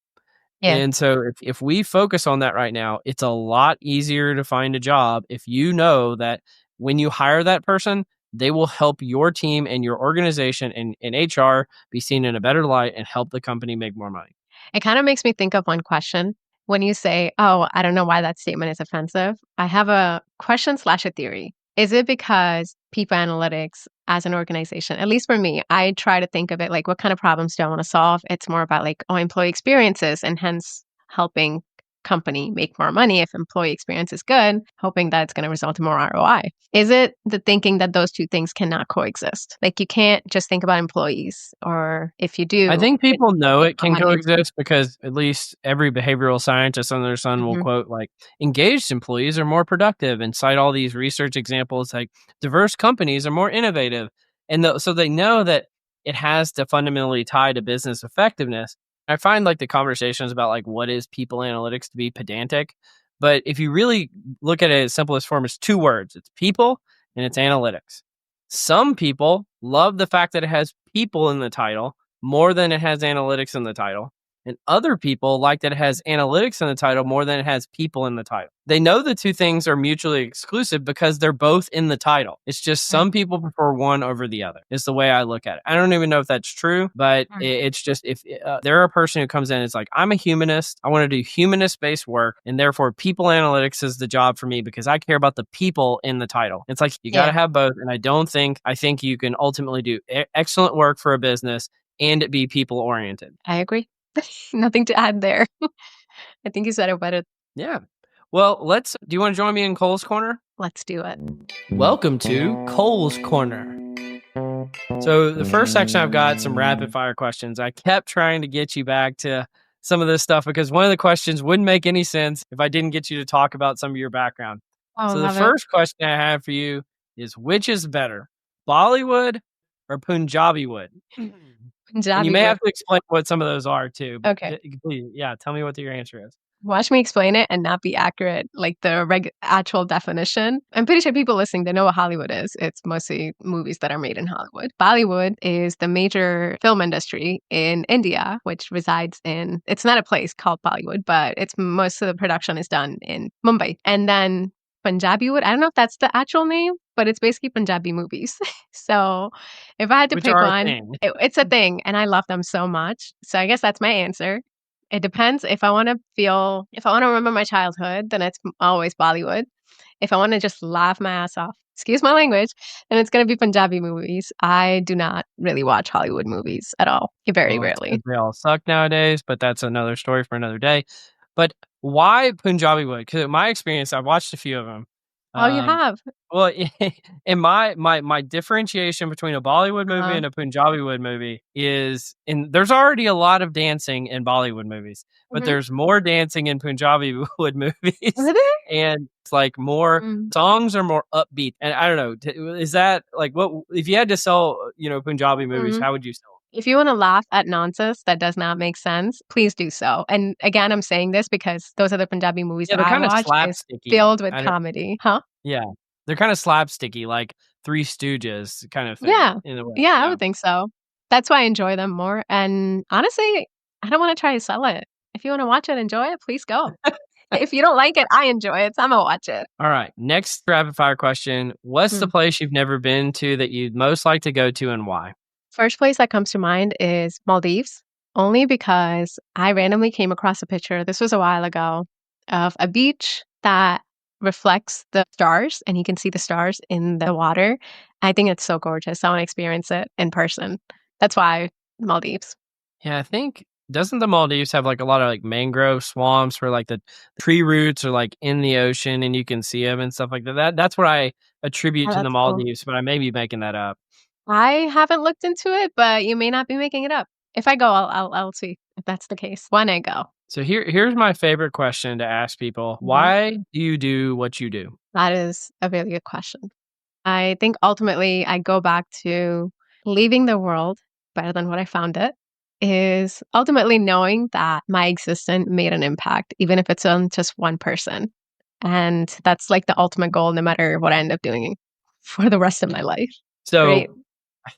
Yeah. And so if we focus on that right now, it's a lot easier to find a job if you know that when you hire that person, they will help your team and your organization and HR be seen in a better light and help the company make more money. It kind of makes me think of one question. When you say, "Oh, I don't know why that statement is offensive," I have a question slash a theory. Is it because people analytics as an organization, at least for me, I try to think of it like, what kind of problems do I want to solve? It's more about like, oh, employee experiences and hence helping company make more money if employee experience is good, hoping that it's going to result in more ROI? Is it the thinking that those two things cannot coexist? Like you can't just think about employees, or if you I do, think people know think it about can money. coexist because at least every behavioral scientist under the sun will Mhm. quote like engaged employees are more productive and cite all these research examples like diverse companies are more innovative. And so they know that it has to fundamentally tie to business effectiveness. I find like the conversations about like what is people analytics to be pedantic. But if you really look at it as simplest form, it's two words. It's people and it's analytics. Some people love the fact that it has people in the title more than it has analytics in the title. And other people like that it has analytics in the title more than it has people in the title. They know the two things are mutually exclusive because they're both in the title. It's just some people prefer one over the other. It's the way I look at it. I don't even know if that's true, but it's just if they're a person who comes in and is like, I'm a humanist. I want to do humanist-based work. And therefore, people analytics is the job for me because I care about the people in the title. It's like you got to have both. And I think you can ultimately do excellent work for a business and it be people oriented. I agree. Nothing to add there. I think you said it better. Yeah. Well, do you want to join me in Cole's Corner? Let's do it. Welcome to Cole's Corner. So the first section, I've got some rapid fire questions. I kept trying to get you back to some of this stuff because one of the questions wouldn't make any sense if I didn't get you to talk about some of your background. Oh, So the love it. first question I have for you is, which is better, Bollywood or Punjabi wood? And you may have to explain what some of those are too. Okay. Please, yeah, tell me what your answer is. Watch me explain it and not be accurate, like the actual definition. I'm pretty sure people listening, they know what Hollywood is. It's mostly movies that are made in Hollywood. Bollywood is the major film industry in India, which resides in, it's not a place called Bollywood, but it's most of the production is done in Mumbai. And then Punjabi wood, I don't know if that's the actual name, but it's basically Punjabi movies. So if I had to pick one, it's a thing, and I love them so much. So I guess that's my answer. It depends. If I want to remember my childhood, then it's always Bollywood. If I want to just laugh my ass off, excuse my language, then it's going to be Punjabi movies. I do not really watch Hollywood movies at all. Very rarely. They all suck nowadays, but that's another story for another day. But why Punjabi wood? Because in my experience, I've watched a few of them. Oh, you have? Well, in my differentiation between a Bollywood movie and a Punjabi wood movie is, there's already a lot of dancing in Bollywood movies, but there's more dancing in Punjabi wood movies. And it's like more songs are more upbeat. And I don't know, is that like what if you had to sell, Punjabi movies, how would you sell? If you want to laugh at nonsense that does not make sense, please do so. And again, I'm saying this because those are the Punjabi movies that I watch is filled with comedy. Huh? Yeah. They're kind of slapsticky, like Three Stooges kind of thing. Yeah. In a way. Yeah, I would think so. That's why I enjoy them more. And honestly, I don't want to try to sell it. If you want to watch it, enjoy it, please go. If you don't like it, I enjoy it, so I'm going to watch it. All right. Next rapid fire question. What's the place you've never been to that you'd most like to go to and why? First place that comes to mind is Maldives, only because I randomly came across a picture, this was a while ago, of a beach that reflects the stars and you can see the stars in the water. I think it's so gorgeous. I want to experience it in person. That's why Maldives. Yeah, I think, doesn't the Maldives have like a lot of like mangrove swamps where like the tree roots are like in the ocean and you can see them and stuff like that? That's what I attribute to the Maldives, but I may be making that up. I haven't looked into it, but you may not be making it up. If I go, I'll see if that's the case when I go. So here's my favorite question to ask people. Why do you do what you do? That is a really good question. I think ultimately I go back to leaving the world better than what I found it, is ultimately knowing that my existence made an impact, even if it's on just one person. And that's like the ultimate goal, no matter what I end up doing for the rest of my life. So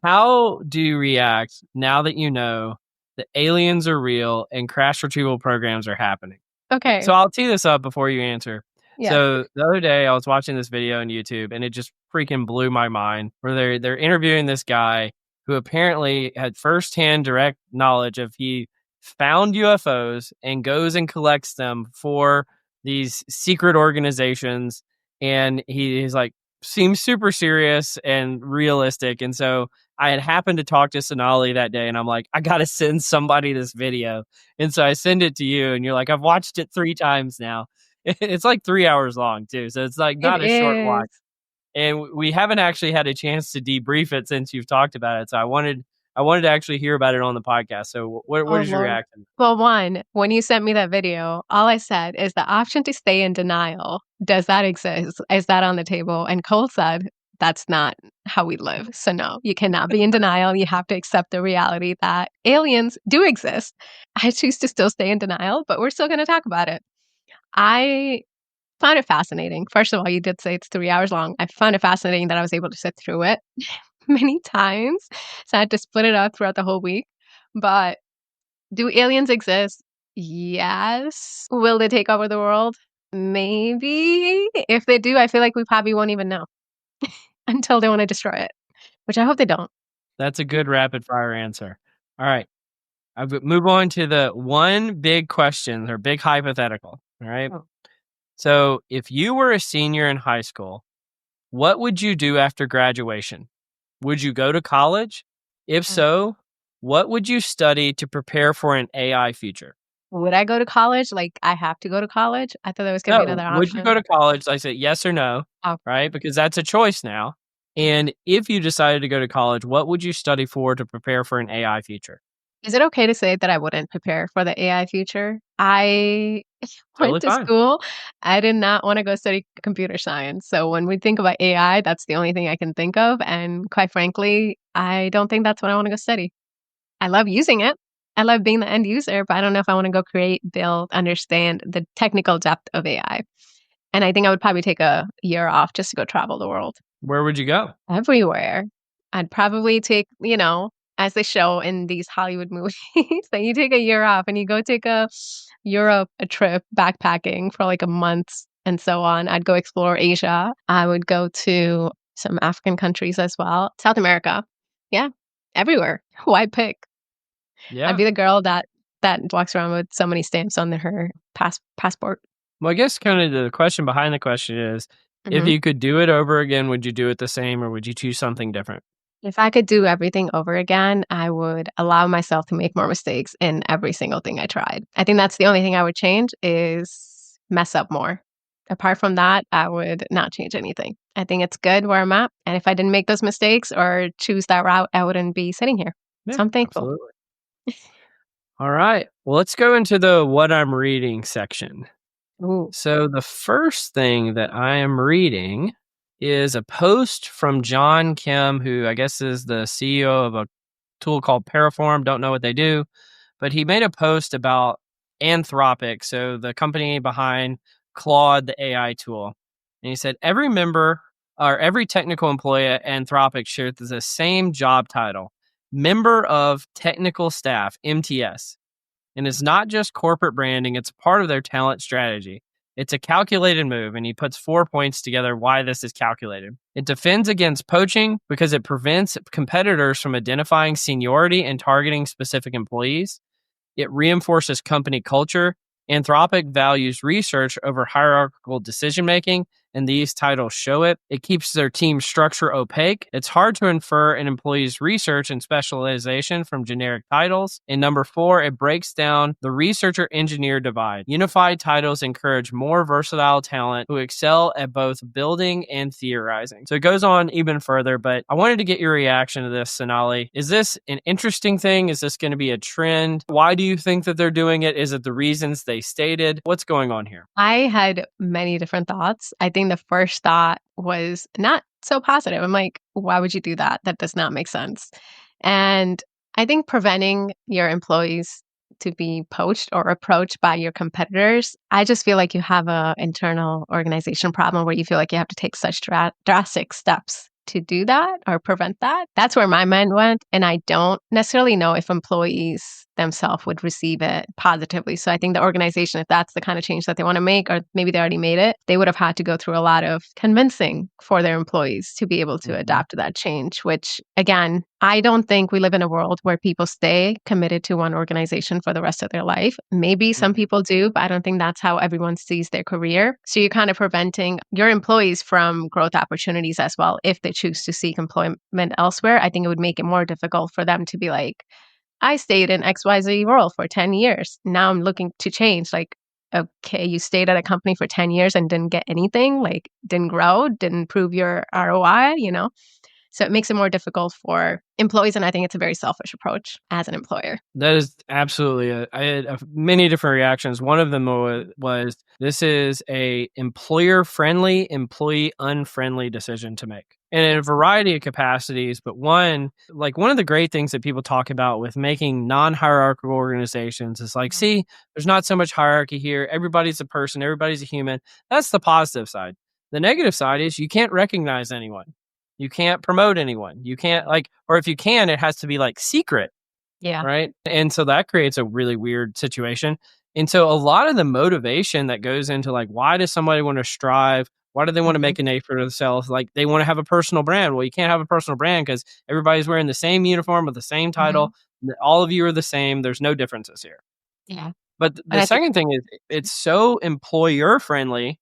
how do you react now that you know that aliens are real and crash retrieval programs are happening? Okay. So I'll tee this up before you answer. Yeah. So the other day I was watching this video on YouTube and it just freaking blew my mind where they're interviewing this guy who apparently had firsthand direct knowledge of he found UFOs and goes and collects them for these secret organizations. And he's like, seems super serious and realistic. And so I had happened to talk to Sonali that day, and I'm like, I got to send somebody this video. And so I send it to you, and you're like, I've watched it 3 times now. It's like 3 hours long, too. So it's like It not a short is. watch. And we haven't actually had a chance to debrief it since you've talked about it. So I wanted to actually hear about it on the podcast. So what Oh, is your Lord. reaction? Well, one, when you sent me that video, all I said is the option to stay in denial. Does that exist? Is that on the table? And Cole said, that's not how we live. So, no, you cannot be in denial. You have to accept the reality that aliens do exist. I choose to still stay in denial, but we're still going to talk about it. I found it fascinating. First of all, you did say it's 3 hours long. I found it fascinating that I was able to sit through it many times. So I had to split it up throughout the whole week. But do aliens exist? Yes. Will they take over the world? Maybe. If they do, I feel like we probably won't even know until they want to destroy it, which I hope they don't. That's a good rapid fire answer. All right. I would move on to the one big question or big hypothetical. All right. Oh. So if you were a senior in high school, what would you do after graduation? Would you go to college? If Mm. so, what would you study to prepare for an AI future? Would I go to college? Like, I have to go to college? I thought there was going to be No, another would you go option. to college? I said yes or no, Oh. right? Because that's a choice now. And if you decided to go to college, what would you study for to prepare for an AI future? Is it okay to say that I wouldn't prepare for the AI future? I went Totally to fine. school. I did not want to go study computer science. So when we think about AI, that's the only thing I can think of. And quite frankly, I don't think that's what I want to go study. I love using it. I love being the end user, but I don't know if I want to go create, build, understand the technical depth of AI. And I think I would probably take a year off just to go travel the world. Where would you go? Everywhere. I'd probably take, as they show in these Hollywood movies, that you take a year off and you go take a Europe a trip backpacking for like a month and so on. I'd go explore Asia. I would go to some African countries as well. South America. Yeah. Everywhere. Why pick? I'd Yeah. be the girl that walks around with so many stamps on her passport. Well, I guess kind of the question behind the question is if Mhm. you could do it over again, would you do it the same or would you choose something different? If I could do everything over again, I would allow myself to make more mistakes in every single thing I tried. I think that's the only thing I would change is mess up more. Apart from that, I would not change anything. I think it's good where I'm at. And if I didn't make those mistakes or choose that route, I wouldn't be sitting here. Yeah, So I'm thankful. absolutely. All right. Well, let's go into the what I'm reading section. Ooh. So, the first thing that I am reading is a post from John Kim, who I guess is the CEO of a tool called Paraform. Don't know what they do, but he made a post about Anthropic, so the company behind Claude, the AI tool. And he said every member or every technical employee at Anthropic shares the same job title, member of technical staff, MTS. And it's not just corporate branding, it's part of their talent strategy. It's a calculated move, and he puts 4 points together why this is calculated. It defends against poaching because it prevents competitors from identifying seniority and targeting specific employees. It reinforces company culture. Anthropic values research over hierarchical decision making, and these titles show it. It keeps their team structure opaque. It's hard to infer an employee's research and specialization from generic titles. And number 4, it breaks down the researcher engineer divide. Unified titles encourage more versatile talent who excel at both building and theorizing. So it goes on even further, but I wanted to get your reaction to this, Sonali. Is this an interesting thing? Is this going to be a trend? Why do you think that they're doing it? Is it the reasons they stated? What's going on here? I had many different thoughts. I think the first thought was not so positive. I'm like, why would you do that? That does not make sense. And I think preventing your employees to be poached or approached by your competitors, I just feel like you have a internal organization problem where you feel like you have to take such drastic steps to do that or prevent that? That's where my mind went. And I don't necessarily know if employees themselves would receive it positively. So I think the organization, if that's the kind of change that they want to make, or maybe they already made it, they would have had to go through a lot of convincing for their employees to be able to adapt to that change, which again, I don't think we live in a world where people stay committed to one organization for the rest of their life. Maybe some people do, but I don't think that's how everyone sees their career. So you're kind of preventing your employees from growth opportunities as well. If they choose to seek employment elsewhere, I think it would make it more difficult for them to be like, I stayed in XYZ role for 10 years. Now I'm looking to change. Like, okay, you stayed at a company for 10 years and didn't get anything, like didn't grow, didn't prove your ROI, So it makes it more difficult for employees. And I think it's a very selfish approach as an employer. That is absolutely I had many different reactions. One of them was this is a employer-friendly, employee-unfriendly decision to make. And in a variety of capacities, but one of the great things that people talk about with making non-hierarchical organizations is like, see, there's not so much hierarchy here. Everybody's a person, everybody's a human. That's the positive side. The negative side is you can't recognize anyone. You can't promote anyone. You can't or if you can, it has to be secret. Yeah. Right. And so that creates a really weird situation. And so a lot of the motivation that goes into why does somebody want to strive? Why do they want to make a name for themselves? They want to have a personal brand. Well, you can't have a personal brand because everybody's wearing the same uniform with the same title. All of you are the same. There's no differences here. Yeah. But the second thing is it's so employer friendly.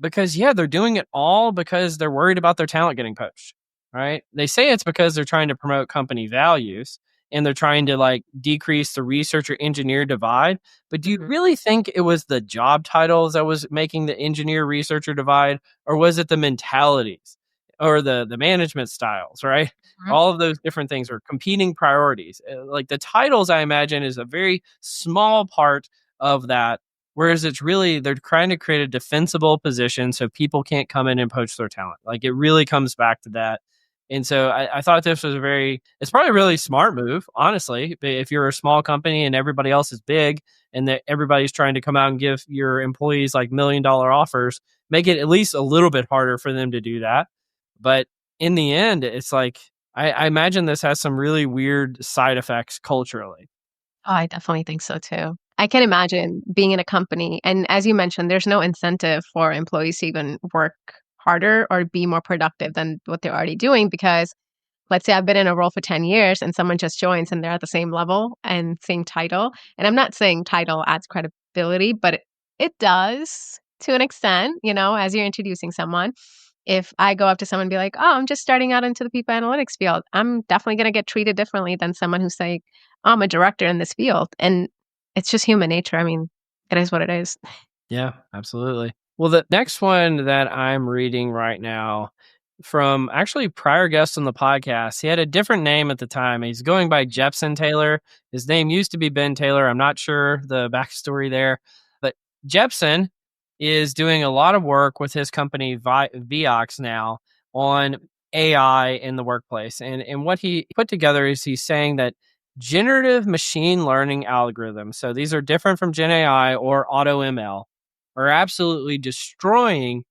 Because, they're doing it all because they're worried about their talent getting poached, right? They say it's because they're trying to promote company values and they're trying to decrease the research or engineer divide. But do you really think it was the job titles that was making the engineer researcher divide, or was it the mentalities or the management styles, right? All of those different things are competing priorities. The titles, I imagine, is a very small part of that. Whereas it's really, they're trying to create a defensible position so people can't come in and poach their talent. It really comes back to that. And so I thought this was it's probably a really smart move, honestly. If you're a small company and everybody else is big and that everybody's trying to come out and give your employees $1 million offers, make it at least a little bit harder for them to do that. But in the end, it's I imagine this has some really weird side effects culturally. Oh, I definitely think so too. I can imagine being in a company, and as you mentioned, there's no incentive for employees to even work harder or be more productive than what they're already doing, because let's say I've been in a role for 10 years and someone just joins and they're at the same level and same title. And I'm not saying title adds credibility, but it does to an extent, as you're introducing someone. If I go up to someone and be like, oh, I'm just starting out into the people analytics field, I'm definitely going to get treated differently than someone who's like, oh, I'm a director in this field. And it's just human nature. I mean, it is what it is. Yeah, absolutely. Well, the next one that I'm reading right now from actually prior guests on the podcast, he had a different name at the time. He's going by Jepson Taylor. His name used to be Ben Taylor. I'm not sure the backstory there, but Jepson is doing a lot of work with his company Viox now on AI in the workplace. And what he put together is he's saying that generative machine learning algorithms, so these are different from Gen AI or Auto ML, are absolutely destroying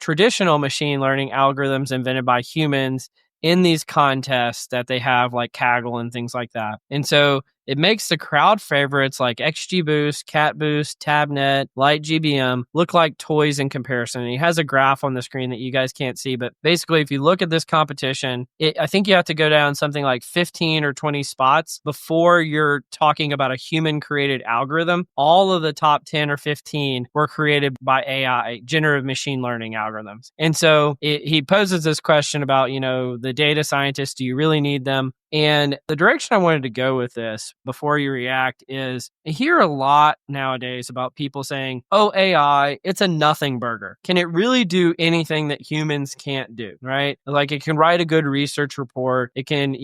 traditional machine learning algorithms invented by humans in these contests that they have like Kaggle and things like that. And so it makes the crowd favorites like XGBoost, CatBoost, TabNet, LightGBM look like toys in comparison. And he has a graph on the screen that you guys can't see, but basically if you look at this competition, I think you have to go down something like 15 or 20 spots before you're talking about a human created algorithm. All of the top 10 or 15 were created by AI, generative machine learning algorithms. And so he poses this question about, the data scientists, do you really need them? And the direction I wanted to go with this before you react is I hear a lot nowadays about people saying, oh, AI, it's a nothing burger. Can it really do anything that humans can't do, right? Like it can write a good research report. It can,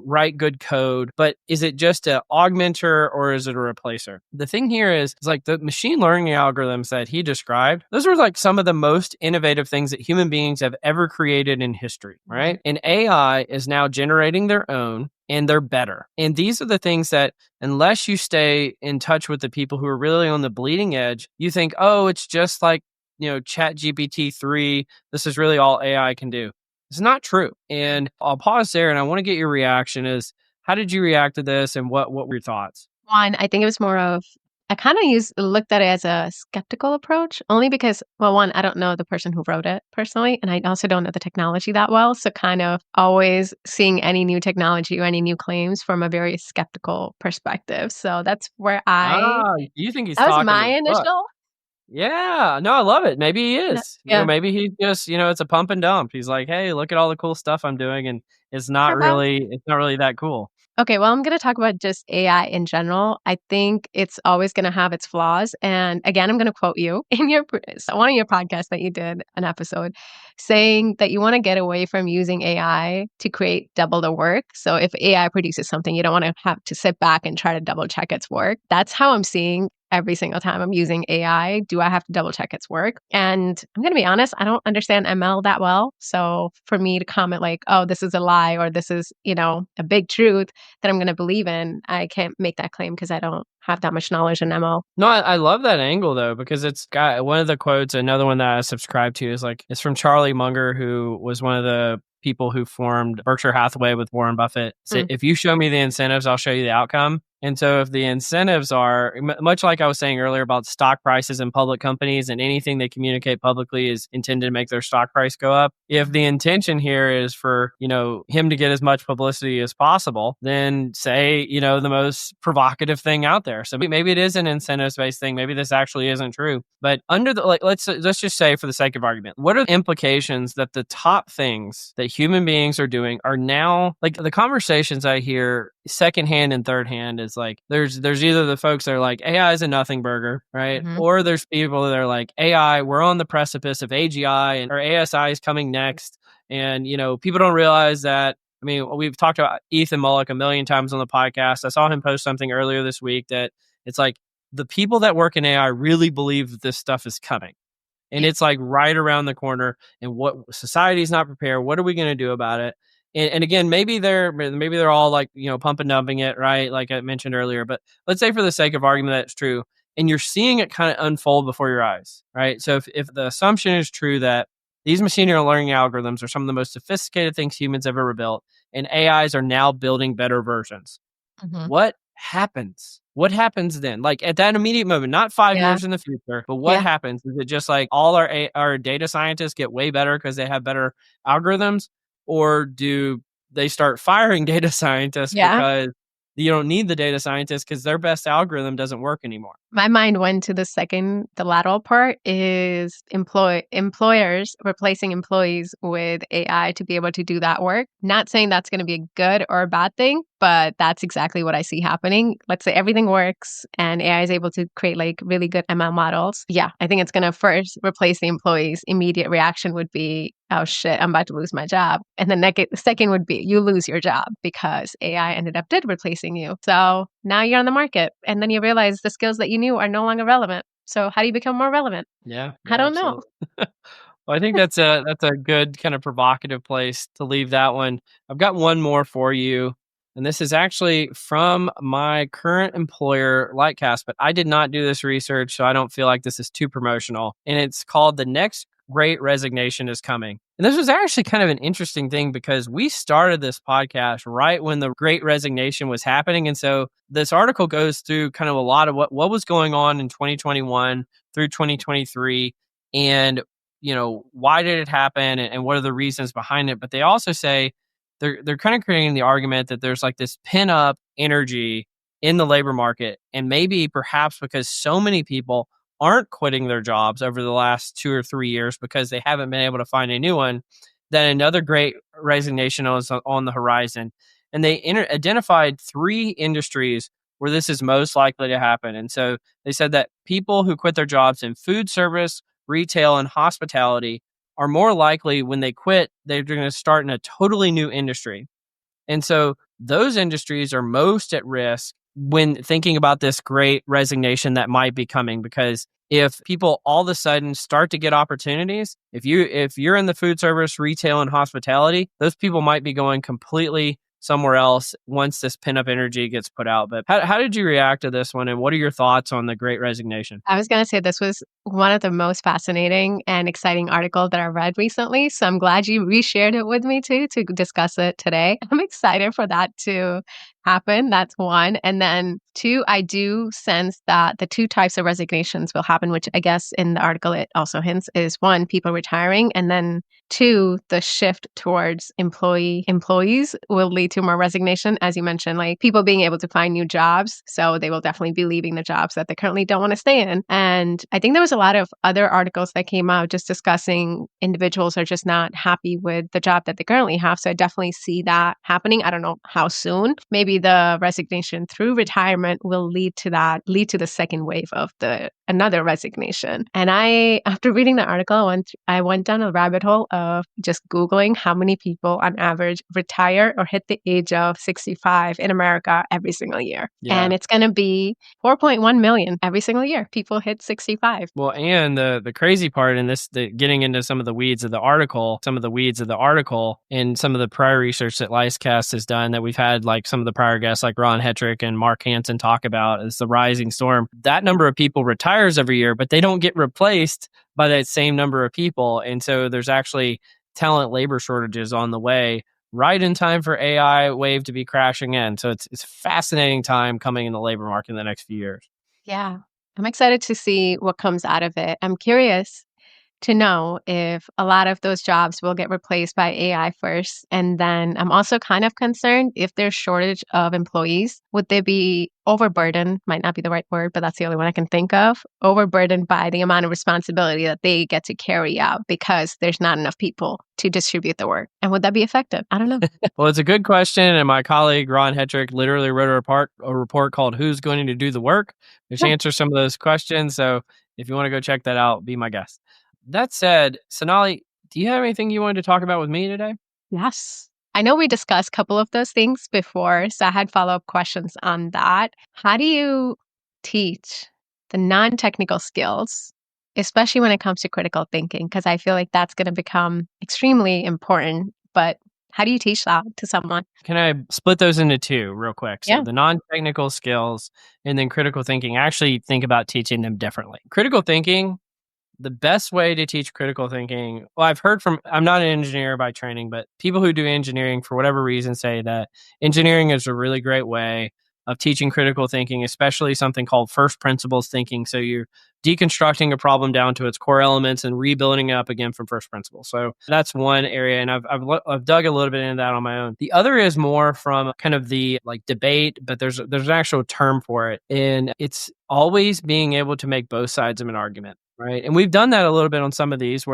write good code, but is it just an augmenter or is it a replacer? The thing here is like the machine learning algorithms that he described, those are like some of the most innovative things that human beings have ever created in history, right? And AI is now generating their own, and they're better. And these are the things that, unless you stay in touch with the people who are really on the bleeding edge, you think, oh, it's just like, Chat GPT 3. This is really all AI can do. It's not true. And I'll pause there and I want to get your reaction is how did you react to this and what were your thoughts? One, I think it was more of I kind of looked at it as a skeptical approach, only because, well, one, I don't know the person who wrote it personally, and I also don't know the technology that well. So kind of always seeing any new technology or any new claims from a very skeptical perspective. So that's where You think he's that was talking my the book. initial. Yeah. No, I love it. Maybe he No, is. yeah. Maybe he just, it's a pump and dump. He's like, hey, look at all the cool stuff I'm doing. And Perhaps. it's not really that cool. Okay, well, I'm going to talk about just AI in general. I think it's always going to have its flaws. And again, I'm going to quote you in one of your podcasts that you did an episode saying that you want to get away from using AI to create double the work. So if AI produces something, you don't want to have to sit back and try to double check its work. That's how I'm seeing every single time I'm using AI. Do I have to double check its work? And I'm going to be honest, I don't understand ML that well. So for me to comment like, oh, this is a lie or this is, a big truth that I'm going to believe in, I can't make that claim because I don't have that much knowledge in ML. No, I love that angle though, because it's got one of the quotes, another one that I subscribe to is like, it's from Charlie Munger, who was one of the people who formed Berkshire Hathaway with Warren Buffett. So if you show me the incentives, I'll show you the outcome. And so if the incentives are much like I was saying earlier about stock prices in public companies and anything they communicate publicly is intended to make their stock price go up. If the intention here is for, him to get as much publicity as possible, then say, the most provocative thing out there. So maybe it is an incentives based thing. Maybe this actually isn't true. But under the, let's just say for the sake of argument, what are the implications that the top things that human beings are doing are now, like the conversations I hear secondhand and third hand is like there's either the folks that are like AI is a nothing burger, right? Mm-hmm. Or there's people that are like AI, we're on the precipice of AGI and or ASI is coming next. And people don't realize that. I mean, we've talked about Ethan Mullick a million times on the podcast. I saw him post something earlier this week that it's like the people that work in AI really believe that this stuff is coming. And it's like right around the corner and what society's not prepared. What are we going to do about it? And again, maybe they're all like, pump and dumping it, right? Like I mentioned earlier, but let's say for the sake of argument, that's true. And you're seeing it kind of unfold before your eyes, right? So if the assumption is true that these machine learning algorithms are some of the most sophisticated things humans have ever built, and AIs are now building better versions, what happens? What happens then? Like at that immediate moment, not 5 years in the future, but what happens? Is it just like all our data scientists get way better because they have better algorithms? Or do they start firing data scientists because you don't need the data scientists because their best algorithm doesn't work anymore? My mind went to the lateral part is employers replacing employees with AI to be able to do that work. Not saying that's going to be a good or a bad thing, but that's exactly what I see happening. Let's say everything works and AI is able to create like really good ML models. Yeah, I think it's going to first replace the employees. Immediate reaction would be, oh shit, I'm about to lose my job. And the second would be you lose your job because AI ended up replacing you. So now you're on the market. And then you realize the skills that you knew are no longer relevant. So how do you become more relevant? Yeah, I don't know. Well, I think that's a good kind of provocative place to leave that one. I've got one more for you. And this is actually from my current employer, Lightcast, but I did not do this research, so I don't feel like this is too promotional. And it's called The Next Great Resignation is Coming. And this was actually kind of an interesting thing because we started this podcast right when the Great Resignation was happening. And so this article goes through kind of a lot of what was going on in 2021 through 2023 and, why did it happen and what are the reasons behind it. But they also say they're kind of creating the argument that there's like this pin up energy in the labor market. And maybe perhaps because so many people aren't quitting their jobs over the last 2 or 3 years because they haven't been able to find a new one, then another great resignation is on the horizon. And they identified 3 industries where this is most likely to happen. And so they said that people who quit their jobs in food service, retail, and hospitality are more likely when they quit, they're going to start in a totally new industry. And so those industries are most at risk when thinking about this great resignation that might be coming, because if people all of a sudden start to get opportunities, if you're in the food service, retail, and hospitality, those people might be going completely somewhere else once this pent up energy gets put out. But how did you react to this one? And what are your thoughts on the Great Resignation? I was going to say this was one of the most fascinating and exciting articles that I read recently. So I'm glad you reshared it with me too to discuss it today. I'm excited for that to happen. That's one. And then two, I do sense that the two types of resignations will happen, which I guess in the article it also hints is one, people retiring, and then two, the shift towards employees will lead to more resignation, as you mentioned, like people being able to find new jobs. So they will definitely be leaving the jobs that they currently don't want to stay in. And I think there was a lot of other articles that came out just discussing individuals are just not happy with the job that they currently have. So I definitely see that happening. I don't know how soon. Maybe the resignation through retirement will lead to the second wave of another resignation. And after reading the article, I went down a rabbit hole of just Googling how many people on average retire or hit the age of 65 in America every single year. Yeah. And it's going to be 4.1 million every single year. People hit 65. Well, and the crazy part in this, getting into some of the weeds of the article, and some of the prior research that Licecast has done that we've had like some of the prior guests like Ron Hetrick and Mark Hansen talk about is the rising storm. That number of people retires every year, but they don't get replaced by that same number of people. And so there's actually talent labor shortages on the way right in time for AI wave to be crashing in. So it's a fascinating time coming in the labor market in the next few years. Yeah. I'm excited to see what comes out of it. I'm curious to know if a lot of those jobs will get replaced by AI first. And then I'm also kind of concerned if there's shortage of employees, would they be overburdened? Might not be the right word, but that's the only one I can think of. Overburdened by the amount of responsibility that they get to carry out because there's not enough people to distribute the work. And would that be effective? I don't know. Well, it's a good question. And my colleague, Ron Hetrick, literally wrote a report called Who's Going to Do the Work, which answers some of those questions. So if you want to go check that out, be my guest. That said, Sonali, do you have anything you wanted to talk about with me today? Yes. I know we discussed a couple of those things before, so I had follow-up questions on that. How do you teach the non-technical skills, especially when it comes to critical thinking? Because I feel like that's going to become extremely important, but how do you teach that to someone? Can I split those into two real quick? So Yeah. the non-technical skills and then critical thinking, I actually think about teaching them differently. Critical thinking, the best way to teach critical thinking, well, I'm not an engineer by training, but people who do engineering for whatever reason say that engineering is a really great way of teaching critical thinking, especially something called first principles thinking. So you're deconstructing a problem down to its core elements and rebuilding it up again from first principles. So that's one area. And I've dug a little bit into that on my own. The other is more from kind of the like debate, but there's an actual term for it. And it's always being able to make both sides of an argument. Right. And we've done that a little bit on some of these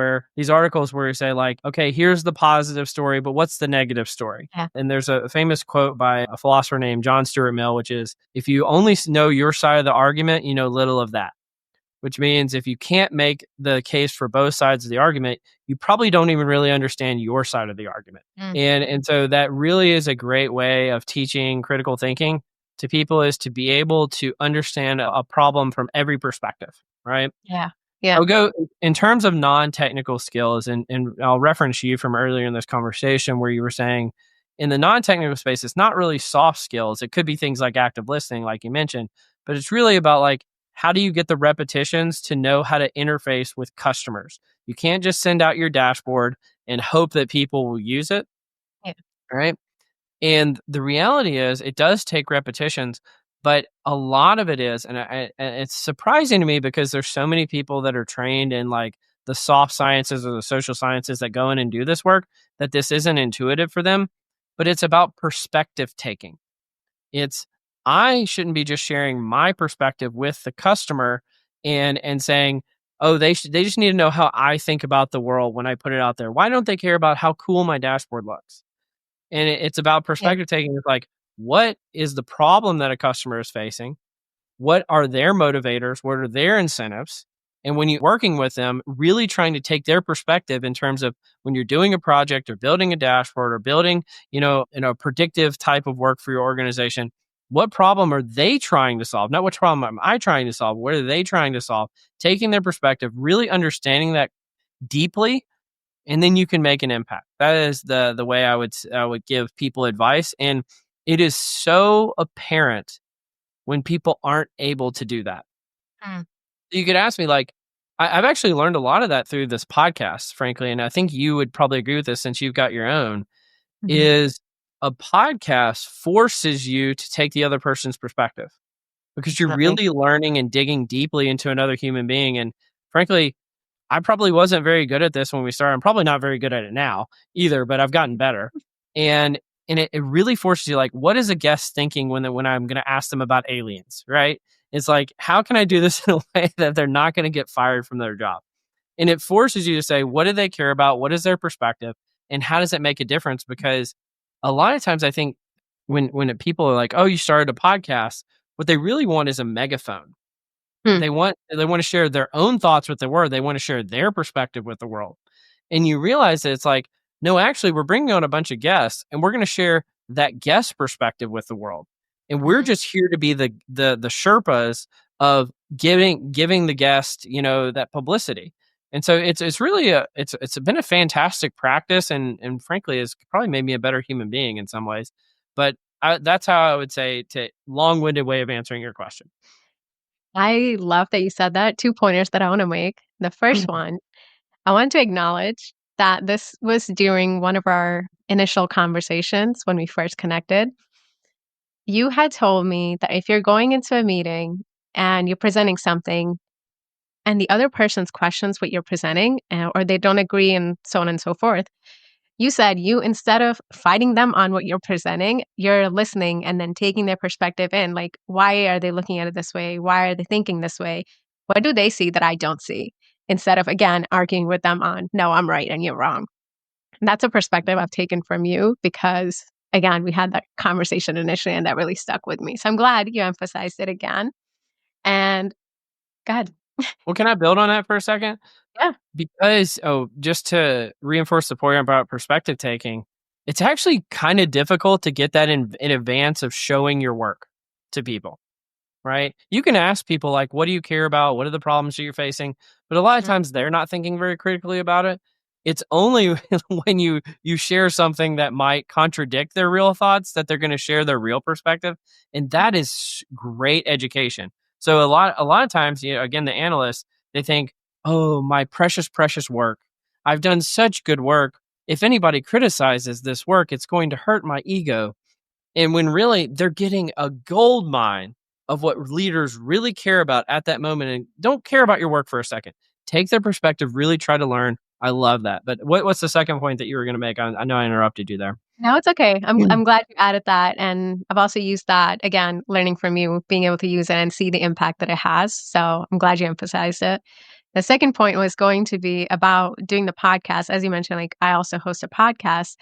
articles where you say like, okay, here's the positive story, but what's the negative story? Yeah. And there's a famous quote by a philosopher named John Stuart Mill, which is, if you only know your side of the argument, you know little of that, which means if you can't make the case for both sides of the argument, you probably don't even really understand your side of the argument. And so that really is a great way of teaching critical thinking to people, is to be able to understand a problem from every perspective, right? Yeah. Yeah. I'll go in terms of non-technical skills, and I'll reference you from earlier in this conversation where you were saying in the non-technical space, it's not really soft skills. It could be things like active listening, like you mentioned, but it's really about like, how do you get the repetitions to know how to interface with customers? You can't just send out your dashboard and hope that people will use it. Yeah. Right. And the reality is it does take repetitions, but a lot of it is, and it's surprising to me because there's so many people that are trained in like the soft sciences or the social sciences that go in and do this work, that this isn't intuitive for them, but it's about perspective taking. I shouldn't be just sharing my perspective with the customer and saying, oh, they just need to know how I think about the world when I put it out there. Why don't they care about how cool my dashboard looks? And it's about perspective taking. It's like, what is the problem that a customer is facing? What are their motivators? What are their incentives? And when you're working with them, really trying to take their perspective in terms of when you're doing a project or building a dashboard or building, predictive type of work for your organization, what problem are they trying to solve? Not which problem am I trying to solve? What are they trying to solve? Taking their perspective, really understanding that deeply, and then you can make an impact. That is the way I would give people advice. And it is so apparent when people aren't able to do that. Mm. You could ask me, like, I've actually learned a lot of that through this podcast, frankly, and I think you would probably agree with this since you've got your own, Mhm. is a podcast forces you to take the other person's perspective because you're Definitely. really learning and digging deeply into another human being. And frankly, I probably wasn't very good at this when we started. I'm probably not very good at it now either, but I've gotten better. And it really forces you, like, what is a guest thinking when I'm going to ask them about aliens, right? It's like, how can I do this in a way that they're not going to get fired from their job? And it forces you to say, what do they care about? What is their perspective? And how does it make a difference? Because a lot of times I think when people are like, oh, you started a podcast, what they really want is a megaphone. Mm. They want to share their own thoughts with the world. They want to share their perspective with the world. And you realize that it's like, no, actually, we're bringing on a bunch of guests, and we're going to share that guest perspective with the world. And we're Mhm. just here to be the Sherpas of giving the guest, that publicity. And so it's really it's been a fantastic practice, and frankly, has probably made me a better human being in some ways. But that's how I would say, to long-winded way of answering your question. I love that you said that. 2 pointers that I wanna make. The first one, I want to acknowledge that this was during one of our initial conversations when we first connected. You had told me that if you're going into a meeting and you're presenting something and the other person's questions what you're presenting, or they don't agree and so on and so forth, you said you instead of fighting them on what you're presenting, you're listening and then taking their perspective in, like, why are they looking at it this way? Why are they thinking this way? What do they see that I don't see? Instead of, again, arguing with them on, no, I'm right and you're wrong. And that's a perspective I've taken from you because, again, we had that conversation initially and that really stuck with me. So I'm glad you emphasized it again. And God, Well, can I build on that for a second? yeah. Because just to reinforce the point about perspective taking, it's actually kind of difficult to get that in advance of showing your work to people, right? You can ask people, like, what do you care about? What are the problems that you're facing? But a lot of Mm. times they're not thinking very critically about it. It's only when you share something that might contradict their real thoughts that they're going to share their real perspective, and that is great education. So a lot of times, again, the analysts, they think, oh, my precious precious work. I've done such good work. If anybody criticizes this work, it's going to hurt my ego. And when really they're getting a gold mine of what leaders really care about at that moment, and don't care about your work for a second. Take their perspective, really try to learn. I love that. But what's the second point that you were going to make? I know I interrupted you there. No, it's okay. Mm. I'm glad you added that, and I've also used that again, learning from you, being able to use it and see the impact that it has. So I'm glad you emphasized it. The second point was going to be about doing the podcast. As you mentioned, like I also host a podcast,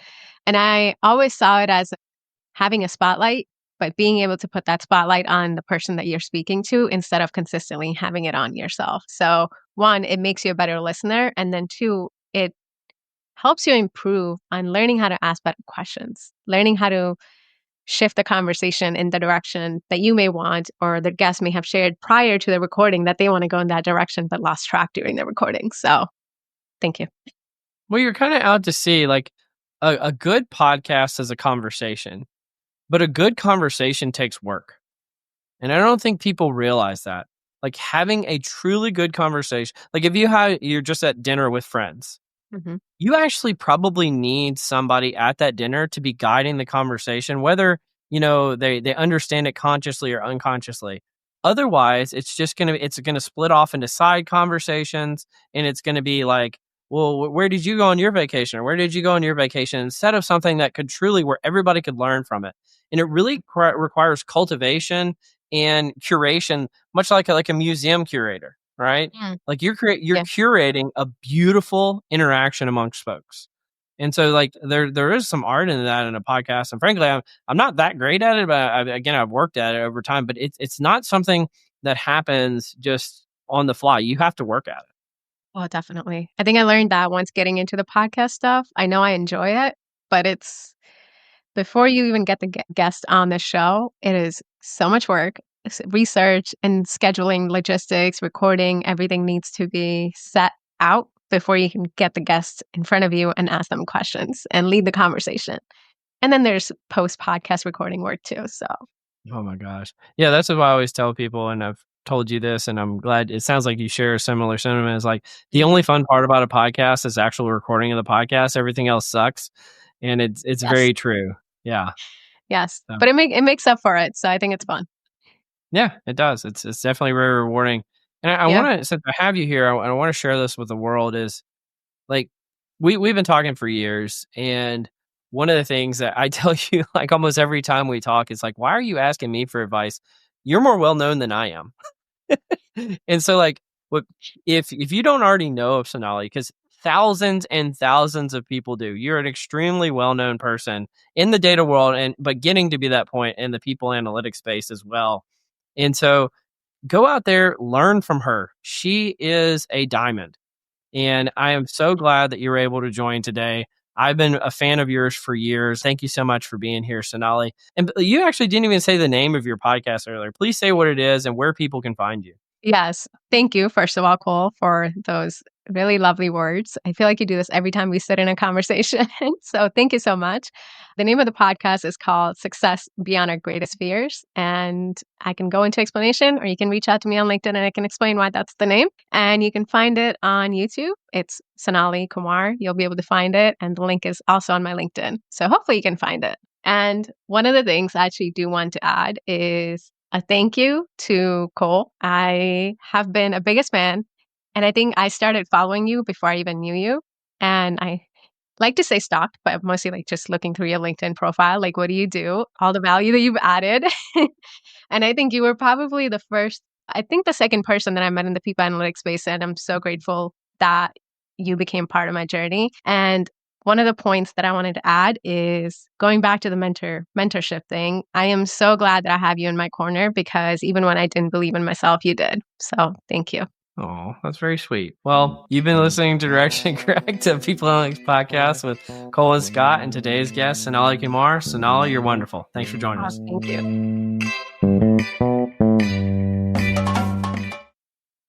and I always saw it as having a spotlight, but being able to put that spotlight on the person that you're speaking to instead of consistently having it on yourself. So one, it makes you a better listener, and then two, it helps you improve on learning how to ask better questions, learning how to shift the conversation in the direction that you may want or the guest may have shared prior to the recording that they want to go in that direction but lost track during the recording. So thank you. Well, you're kind of out to see, like, a good podcast is a conversation, but a good conversation takes work. And I don't think people realize that. Like, having a truly good conversation, like if you're just at dinner with friends, Hmm. you actually probably need somebody at that dinner to be guiding the conversation, whether, they understand it consciously or unconsciously. Otherwise, it's gonna split off into side conversations, and it's gonna be like, well, where did you go on your vacation, or where did you go on your vacation, instead of something that could truly, where everybody could learn from it. And it really requires cultivation and curation, much like a museum curator, right? Mm. Like, you're Yeah. curating a beautiful interaction amongst folks. And so, like, there is some art in that in a podcast. And frankly, I'm not that great at it, but again, I've worked at it over time. But it's not something that happens just on the fly. You have to work at it. Oh, definitely. I think I learned that once getting into the podcast stuff. I know I enjoy it, but it's before you even get the guest on the show, it is so much work, research and scheduling, logistics, recording, everything needs to be set out before you can get the guests in front of you and ask them questions and lead the conversation. And then there's post-podcast recording work too. So Oh my gosh. Yeah, that's what I always tell people, and I've told you this, and I'm glad it sounds like you share a similar sentiment. Is like the only fun part about a podcast is actual recording of the podcast. Everything else sucks. And it's yes, very true. Yeah. yes, So, but it makes up for it. So I think it's fun. yeah, it does. It's definitely very rewarding. And I Yeah. want to, since I have you here, I want to share this with the world. Is like we've been talking for years, and one of the things that I tell you, like almost every time we talk, is like, why are you asking me for advice? You're more well known than I am. And so, like, what if you don't already know of Sonali, because thousands and thousands of people do. You're an extremely well known person in the data world, and but getting to be that point in the people analytics space as well. And so, go out there, learn from her. She is a diamond. And I am so glad that you were able to join today. I've been a fan of yours for years. Thank you so much for being here, Sonali. And you actually didn't even say the name of your podcast earlier. Please say what it is and where people can find you. Yes. Thank you, first of all, Cole, for those really lovely words. I feel like you do this every time we sit in a conversation. So thank you so much. The name of the podcast is called Success Beyond Our Greatest Fears. And I can go into explanation, or you can reach out to me on LinkedIn and I can explain why that's the name. And you can find it on YouTube. It's Sonali Kumar. You'll be able to find it. And the link is also on my LinkedIn. So hopefully you can find it. And one of the things I actually do want to add is a thank you to Cole. I have been a biggest fan, and I think I started following you before I even knew you. And I like to say stalked, but mostly like just looking through your LinkedIn profile. Like, what do you do? All the value that you've added. And I think you were probably the second person that I met in the people analytics space. And I'm so grateful that you became part of my journey. And one of the points that I wanted to add is going back to the mentorship thing. I am so glad that I have you in my corner, because even when I didn't believe in myself, you did. So thank you. Oh, that's very sweet. Well, you've been listening to Directionally Correct, a People Analytics podcast with Cole and Scott, and today's guest, Sonali Kumar. Sonali, you're wonderful. Thanks for joining us. Thank you.